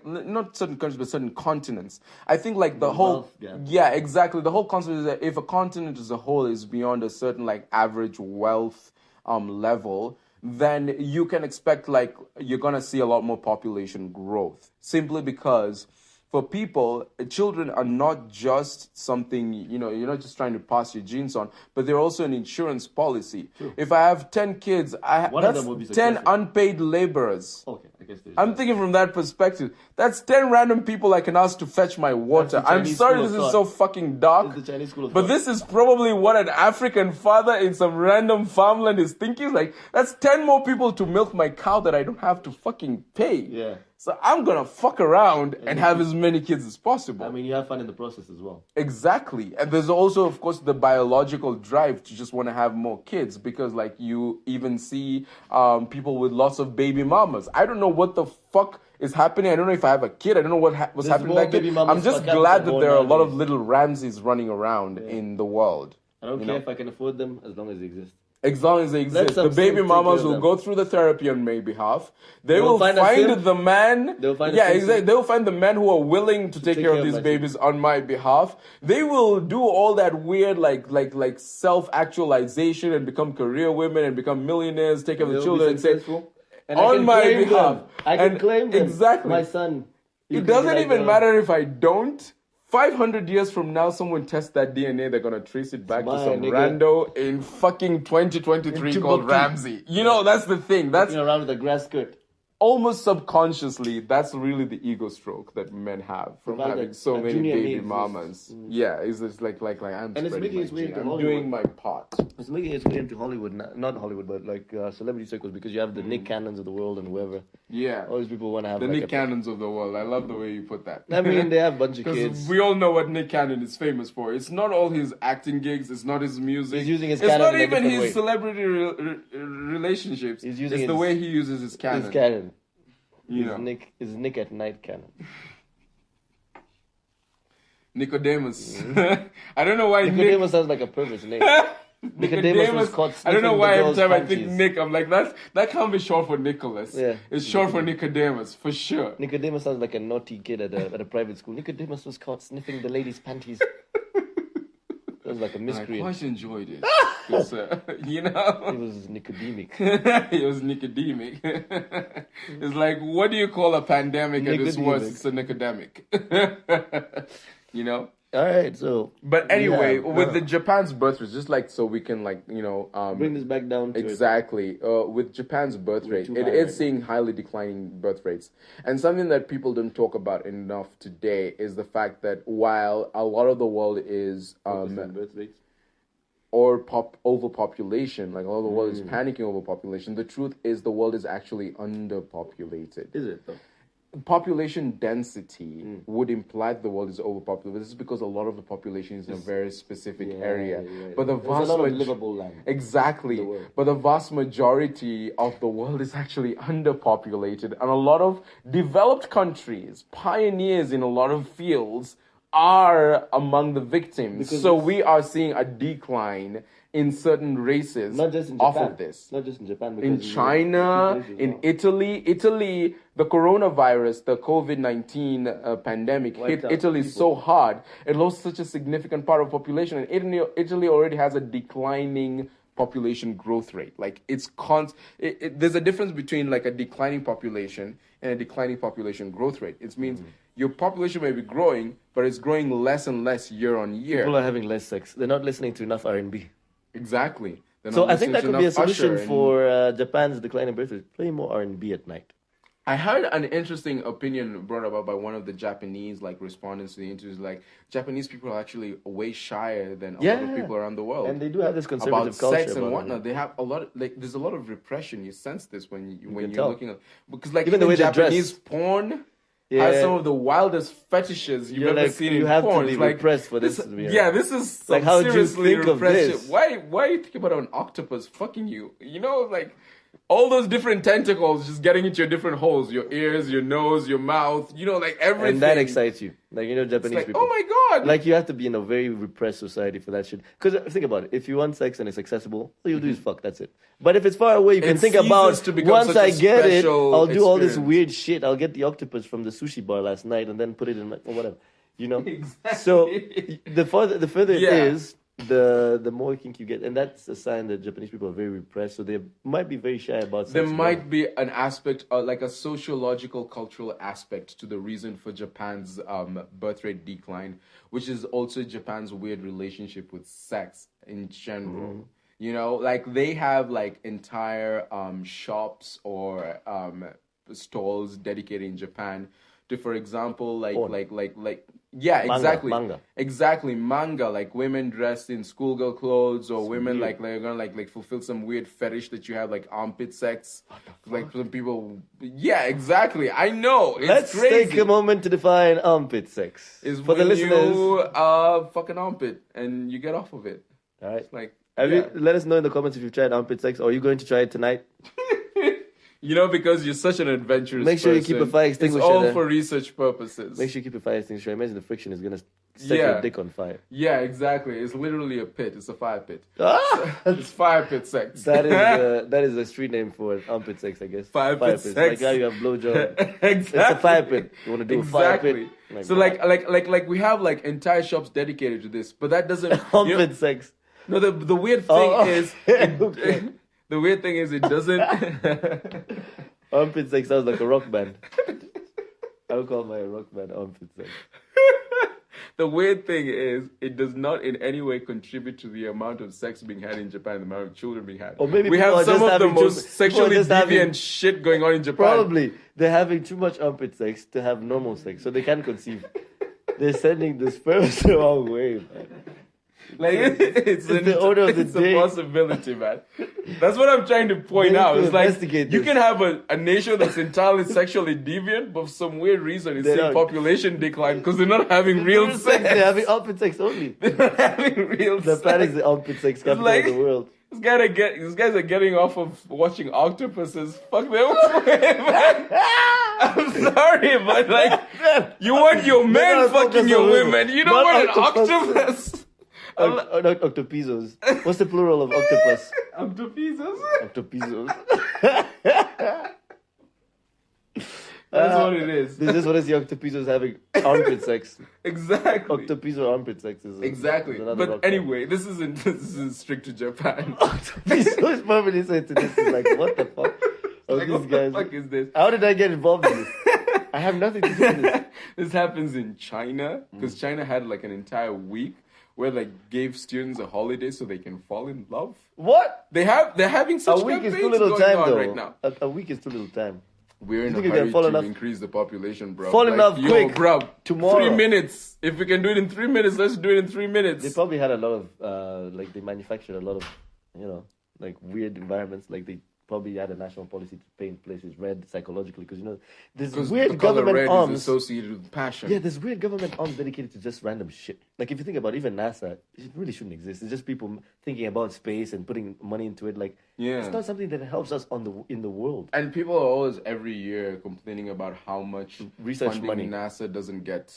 B: not certain countries, but certain continents. I think like the whole,
A: wealth,
B: exactly. The whole concept is that if a continent as a whole is beyond a certain like average wealth level, then you can expect like you're gonna see a lot more population growth, simply because for people, children are not just something, you're not just trying to pass your genes on, but they're also an insurance policy. True. If I have 10 kids, that's 10 unpaid laborers.
A: Okay, I guess
B: I'm thinking from that perspective. That's 10 random people I can ask to fetch my water. I'm sorry this is so fucking dark, but this is probably what an African father in some random farmland is thinking. Like, that's 10 more people to milk my cow that I don't have to fucking pay.
A: Yeah.
B: So I'm going to fuck around and have as many kids as possible.
A: I mean, you have fun in the process as well.
B: Exactly. And there's also, of course, the biological drive to just want to have more kids, because like you even see people with lots of baby mamas. I don't know what the fuck is happening. I don't know if I have a kid. I don't know what's happening to that kid. I'm just glad that there are a lot of little Ramses running around in the world.
A: I don't care if I can afford them, as long as they exist.
B: As long as they exist. The baby mamas will go through the therapy on my behalf. They will find the man. They will find the men who are willing to take care of these babies on my behalf. They will do all that weird like self-actualization and become career women and become millionaires, take care of the children and say, on my behalf.
A: I can claim them.
B: Exactly.
A: My son.
B: It doesn't even matter if I don't. 500 years from now, someone tests that DNA, they're going to trace it back to some rando in fucking 2023 called Ramsey. That's the thing. That's
A: around with a grass skirt.
B: Almost subconsciously, that's really the ego stroke that men have from having so many baby mamas. Yeah, it's just like I'm spreading my gene. I'm doing my part.
A: It's making its way into Hollywood, not Hollywood, but like celebrity circles, because you have the Nick Cannons of the world and whoever.
B: Yeah.
A: All these people want to have
B: the Nick Cannons of the world. I love the way you put that.
A: I mean, they have a bunch of kids.
B: We all know what Nick Cannon is famous for. It's not all his acting gigs. It's not his music.
A: He's using his
B: cannon.
A: It's not
B: even his celebrity relationships. It's the way he uses his cannon.
A: His cannon. Is Nick at Night Cannon.
B: Nicodemus. I don't know why
A: Nicodemus sounds like a perfect name. Nicodemus was caught
B: I don't know why every time I think Nick, I'm like, that can't be short for Nicholas. Yeah. It's short for Nicodemus, for sure.
A: Nicodemus sounds like a naughty kid at a private school. Nicodemus was caught sniffing the ladies' panties. That was like a miscreant.
B: I quite enjoyed it. Because,
A: He was Nicodemic.
B: He was Nicodemic. It's like, what do you call a pandemic at its worst? It's a Nicodemic.
A: All right, so...
B: But anyway, with the Japan's birth rate, just like so we can
A: bring this back down to
B: exactly. With Japan's birth rate, it is seeing highly declining birth rates. And something that people don't talk about enough today is the fact that while a lot of the world is...
A: birth rates?
B: Or overpopulation, like all the world is panicking overpopulation, the truth is the world is actually underpopulated.
A: Is it, though?
B: Population density would imply that the world is overpopulated. This is because a lot of the population is in a very specific area.
A: Right.
B: But the vast
A: livable land.
B: Exactly. But the vast majority of the world is actually underpopulated. And a lot of developed countries, pioneers in a lot of fields, are among the victims.
A: Because
B: So
A: it's-
B: we are seeing a decline in certain races
A: Not just in
B: off
A: Japan.
B: of this.
A: Not just in Japan.
B: In
A: Because
B: China,
A: a few places
B: in
A: now.
B: Italy, the coronavirus, the COVID-19 pandemic
A: Wiped
B: hit
A: out
B: Italy
A: people.
B: so hard. It lost such a significant part of population, and Italy already has a declining population growth rate. Like there's a difference between like a declining population and a declining population growth rate. It means your population may be growing, but it's growing less and less year on year.
A: People are having less sex. They're not listening to enough R&B.
B: Exactly. They're
A: So
B: not
A: I think that
B: listening
A: could be a
B: to enough
A: solution
B: Usher and-
A: for Japan's declining birth rate. Play more R&B at night.
B: I heard an interesting opinion brought about by one of the Japanese like respondents to the interviews. Like Japanese people are actually way shyer than a lot of people around the world.
A: And they do have this
B: About
A: conservative culture
B: sex and
A: about
B: whatnot.
A: it.
B: They have a lot of like. There's a lot of repression. You sense this when
A: can
B: you're
A: tell.
B: looking at because like
A: Even the way they
B: Japanese
A: dress.
B: porn
A: Yeah.
B: has some of the wildest fetishes you've
A: You're
B: ever
A: like,
B: seen
A: you
B: in
A: have
B: porn.
A: to be
B: It's like,
A: repressed for this to be
B: Yeah, this is some
A: Like, how do you
B: seriously
A: think of
B: repressed
A: this?
B: shit. Why are you thinking about an octopus fucking you? You know, like all those different tentacles just getting into your different holes, your ears, your nose, your mouth. You know, like everything.
A: And that excites you. Like,
B: It's
A: Japanese
B: like,
A: people.
B: oh my god!
A: Like, you have to be in a very repressed society for that shit. Because think about it. If you want sex and it's accessible, all you do is fuck. That's it. But if it's far away, you can
B: It
A: think
B: ceases
A: about,
B: to become
A: once
B: such a
A: I get it,
B: special
A: I'll do all this
B: experience.
A: weird shit. I'll get the octopus from the sushi bar last night and then put it in my, or whatever. You know?
B: Exactly.
A: So, the further
B: Yeah.
A: it is, the more kink you get. And that's a sign that Japanese people are very repressed. So they might be very shy about sex.
B: There
A: in
B: might be an aspect, like a sociological, cultural aspect to the reason for Japan's birth rate decline, which is also Japan's weird relationship with sex in general. You know, like they have like entire shops or stalls dedicated in Japan to, for example,
A: Porn.
B: yeah,
A: Manga,
B: exactly,
A: manga.
B: exactly, manga, like women dressed in schoolgirl clothes, or women
A: weird.
B: like gonna like fulfill some weird fetish that you have, like armpit sex. Like some people, yeah, exactly. I know. It's
A: Let's
B: crazy.
A: take a moment to define armpit sex.
B: Is
A: For the
B: when
A: listeners.
B: you fuck an armpit and you get off of it.
A: All right.
B: It's like,
A: Have
B: yeah.
A: you, let us know in the comments if you've tried armpit sex, or are you going to try it tonight?
B: You know, because you're such an adventurous
A: Make sure you keep a
B: person,
A: fire
B: It's
A: extinguisher
B: all
A: there.
B: for research purposes.
A: Make sure you keep your fire extinguisher. Imagine the friction is gonna set
B: Yeah.
A: your dick on fire.
B: Yeah, exactly. It's literally a pit. It's a fire pit.
A: Ah!
B: It's fire pit sex.
A: that is a street name for armpit sex, I guess.
B: Fire pit
A: pit.
B: sex.
A: Like how you have blowjob.
B: Exactly.
A: It's a fire pit. You want to do a fire pit?
B: So like we have like entire shops dedicated to this, but that doesn't.
A: armpit sex.
B: No, the weird thing
A: Oh,
B: is,
A: okay.
B: the weird thing is it doesn't.
A: Armpit sex sounds like a rock band. I would call my rock band armpit sex.
B: The weird thing is, it does not in any way contribute to the amount of sex being had in Japan, the amount of children being had.
A: Or maybe
B: we
A: people
B: have
A: are
B: some
A: just
B: of the
A: having too-
B: most
A: people are
B: sexually
A: just having-
B: deviant shit going on in Japan.
A: Probably they're having too much armpit sex to have normal sex, so they can't conceive. They're sending the sperms the wrong way, man.
B: Like it's
A: the order of the
B: it's
A: day.
B: a possibility, man. That's what I'm trying to point
A: They need
B: out.
A: to
B: It's like
A: investigate
B: you
A: this.
B: can have a nation that's entirely sexually deviant, but for some weird reason it's
A: They're
B: seeing
A: not.
B: population decline because they're not having real sex.
A: They're having armpit sex only.
B: They're not having real
A: Japan
B: sex.
A: is the armpit sex capital
B: like-
A: of the world.
B: These guys are getting off of watching octopuses. Fuck them, man. I'm sorry, but like you want your men
A: not
B: fucking
A: focused
B: your
A: on women.
B: women. You don't
A: Not
B: want an
A: octopus.
B: octopus.
A: Not octopizos. What's the plural of octopus?
B: Octopuses.
A: Octopizos.
B: That's what it is.
A: This is what is the octopizos having armpit sex.
B: Exactly.
A: Octopizo armpit sex is
B: Exactly.
A: another
B: But
A: rock
B: anyway, this isn't strict to Japan.
A: band. Octopizo is probably said to this is like, what the fuck? Oh,
B: Like,
A: these
B: what
A: guys.
B: the fuck is this?
A: How did I get involved in this? I have nothing to do with this.
B: This happens in China because China had like an entire week where they gave students a holiday so they can fall in love.
A: What?
B: They're having
A: A
B: such
A: week is
B: campaigns
A: too little
B: going
A: time,
B: on
A: though.
B: right now.
A: A week is too little time.
B: We're in
A: You
B: a
A: think you can
B: hurry
A: fall
B: to
A: in love-
B: increase the population, bro.
A: Fall in love quick.
B: bro.
A: Tomorrow.
B: 3 minutes. If we can do it in 3 minutes, let's do it in 3 minutes.
A: They probably had a lot of, like, they manufactured a lot of, like, weird environments. Like, they probably had a national policy to paint places red psychologically. Because, there's
B: Because
A: weird
B: the color
A: government
B: red
A: arms.
B: is associated with passion.
A: Yeah, there's weird government arms dedicated to just random shit. Like, if you think about it, even NASA, it really shouldn't exist. It's just people thinking about space and putting money into it. Like,
B: Yeah.
A: it's not something that helps us in the world.
B: And people are always every year complaining about how much
A: Research
B: funding
A: money.
B: NASA doesn't get.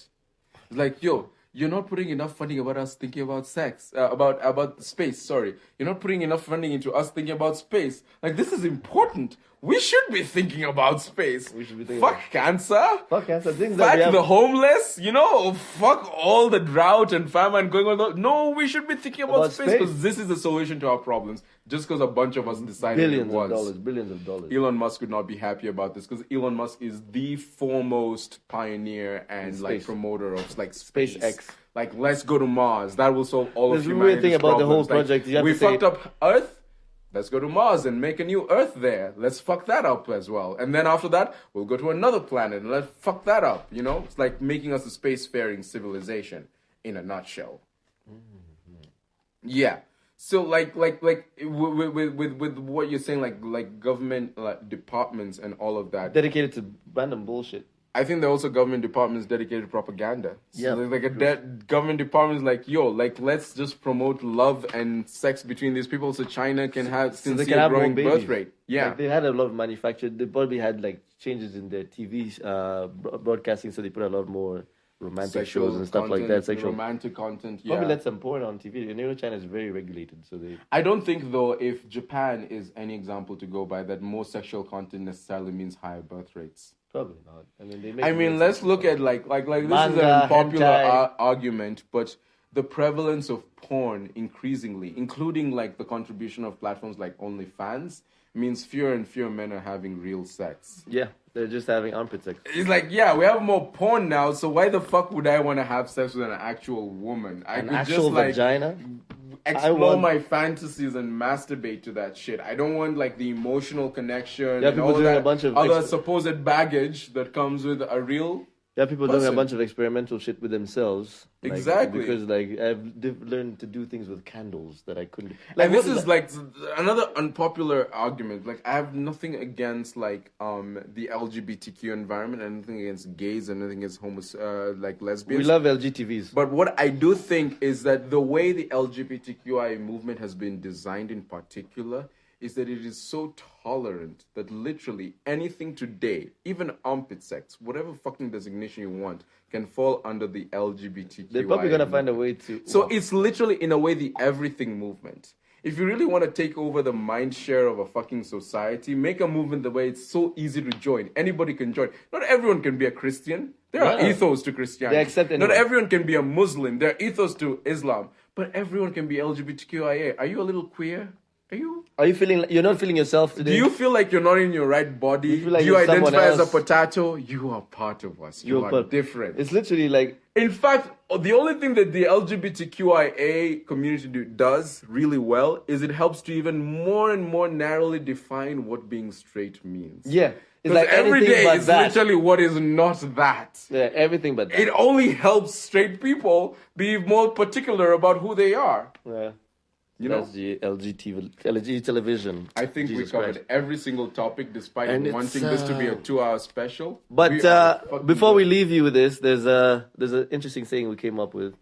B: It's like, yo, you're not putting enough funding about us thinking about sex, about space. Sorry, you're not putting enough funding into us thinking about space. Like, this is important. We should be thinking about space.
A: We should be thinking
B: fuck cancer.
A: Fuck cancer. Things that we
B: Fuck
A: have.
B: the homeless. You know, fuck all the drought and famine going on. No, we should be thinking about space because this is the solution to our problems. Just because a bunch of us decided it was.
A: Billions of dollars.
B: Elon Musk would not be happy about this because Elon Musk is the foremost pioneer and like promoter of like space.
A: SpaceX.
B: Like, let's go to Mars. That will solve all of
A: humanity's
B: humanity's
A: weird thing about the whole
B: problems.
A: project.
B: Like, we fucked up Earth. Let's go to Mars and make a new Earth there. Let's fuck that up as well. And then after that, we'll go to another planet and let's fuck that up. You know, it's like making us a spacefaring civilization in a nutshell. Mm-hmm. Yeah. So like with what you're saying, like government departments and all of that
A: dedicated to random bullshit.
B: I think there are also government departments dedicated to propaganda. So
A: yeah,
B: there's like a government department is like, yo, like let's just promote love and sex between these people so China can have sincere growing birth rate. Yeah,
A: like, they had a lot of manufactured. They probably had like changes in their TV broadcasting, so they put a lot more romantic
B: sexual
A: shows and stuff
B: content,
A: like that. Sexual
B: romantic content. Yeah,
A: probably let some porn on TV. You know, China is very regulated, so they.
B: I don't think though, if Japan is any example to go by, that more sexual content necessarily means higher birth rates.
A: Probably not. I mean,
B: let's look at like this is an unpopular argument, but the prevalence of porn increasingly, including like the contribution of platforms like OnlyFans, means fewer and fewer men are having real sex.
A: Yeah, they're just having armpit sex.
B: It's like, yeah, we have more porn now, so why the fuck would I want to have sex with an actual woman? I could
A: actual
B: just like
A: vagina?
B: explore my fantasies and masturbate to that shit. I don't want like the emotional connection
A: yeah,
B: and all that
A: a bunch of
B: other supposed baggage that comes with a real
A: people doing a bunch of experimental shit with themselves. Like,
B: exactly.
A: Because like I've learned to do things with candles that I couldn't.
B: Like, and this is like another unpopular argument. Like, I have nothing against like the LGBTQ environment, and nothing against gays, and nothing against like lesbians.
A: We love LGTVs.
B: But what I do think is that the way the LGBTQI movement has been designed in particular is that it is so tolerant that literally anything today, even armpit sex, whatever fucking designation you want, can fall under the LGBTQI.
A: They're probably going to find a way to...
B: So it's literally, in a way, the everything movement. If you really want to take over the mind share of a fucking society, make a movement the way it's so easy to join. Anybody can join. Not everyone can be a Christian. There are ethos to Christianity.
A: They accept anyone.
B: Not everyone can be a Muslim. There are ethos to Islam. But everyone can be LGBTQIA. Are you a little queer?
A: Are you feeling you're not feeling yourself today?
B: Do you feel like you're not in your right body?
A: Do
B: you identify as a potato? You are part of us. You are different.
A: It's literally like...
B: In fact, the only thing that the LGBTQIA community does really well is it helps to even more and more narrowly define what being straight means.
A: Yeah.
B: It's like every day is literally what is not that.
A: Yeah, everything but that.
B: It only helps straight people be more particular about who they are.
A: Yeah.
B: That's
A: the LG television.
B: I think we covered every single topic, despite wanting this to be a 2-hour special.
A: But before we leave you with this, there's an interesting thing we came up with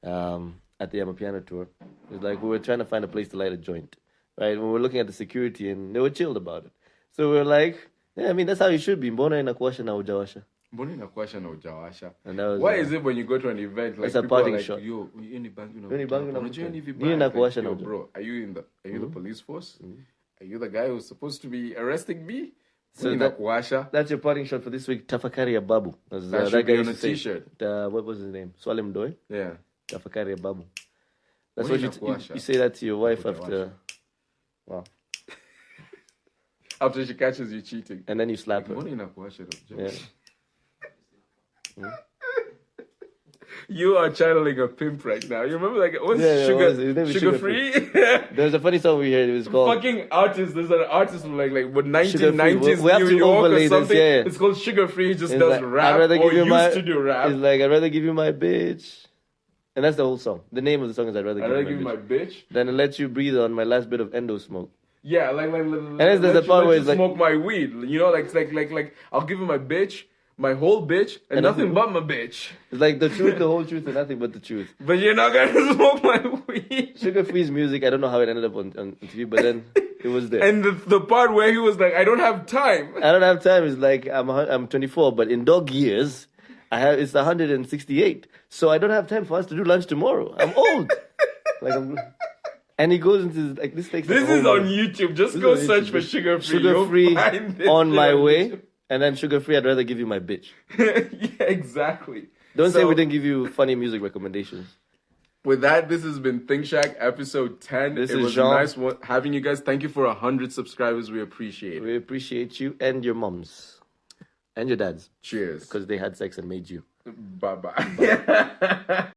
A: at the Amapiano tour. It's like we were trying to find a place to light a joint, right? We were looking at the security, and they were chilled about it. So we were like, yeah, I mean, that's how you should be. Mbona inakuasha na ujawasha.
B: Why is it when you go to an event like
A: it's a
B: people are
A: parting
B: like,
A: shot.
B: Yo, bro, are you the police force? Are you the guy who's supposed to be arresting me?
A: So that's your parting shot for this week. Tafakari ya Babu.
B: That should be on a t-shirt.
A: What was his name? Swale Mdoe?
B: Yeah.
A: Tafakari ya Babu. That's what you say that to your wife after... Wow.
B: After she catches you cheating.
A: And then you slap her. Yeah.
B: You are channeling a pimp right now. You remember like what's sugar free?
A: There's a funny song we heard. It was called
B: fucking artist. There's an artist from like 1990s New York or something.
A: Yeah.
B: It's called Sugar Free. He just does rap or used to do rap.
A: It's like I'd rather give you my bitch, and that's the whole song. The name of the song is I'd rather give you my bitch. Then let you breathe on my last bit of endo smoke.
B: Yeah, like
A: and there's the part where it's like
B: smoke my weed. You know, like I'll give you my bitch. My whole bitch and nothing but my bitch.
A: It's like the truth, the whole truth, and nothing but the truth.
B: But you're not gonna smoke my weed.
A: Sugar Free's music, I don't know how it ended up on TV, but then it was there.
B: And the part where he was like, I don't have time.
A: I don't have time is like, I'm 24, but in dog years, It's 168. So I don't have time for us to do lunch tomorrow. I'm old. And he goes into like this takes.
B: This is on YouTube. Just go search for sugar free.
A: Sugar free on my way, and then sugar free. I'd rather give you my bitch.
B: Yeah, exactly.
A: Don't say we didn't give you funny music recommendations.
B: With that, this has been ThinkShack episode 10. It was
A: Jean.
B: nice having you guys. Thank you for 100 subscribers. We appreciate it.
A: We appreciate you and your moms and your dads.
B: Cheers.
A: Because they had sex and made you.
B: Bye-bye.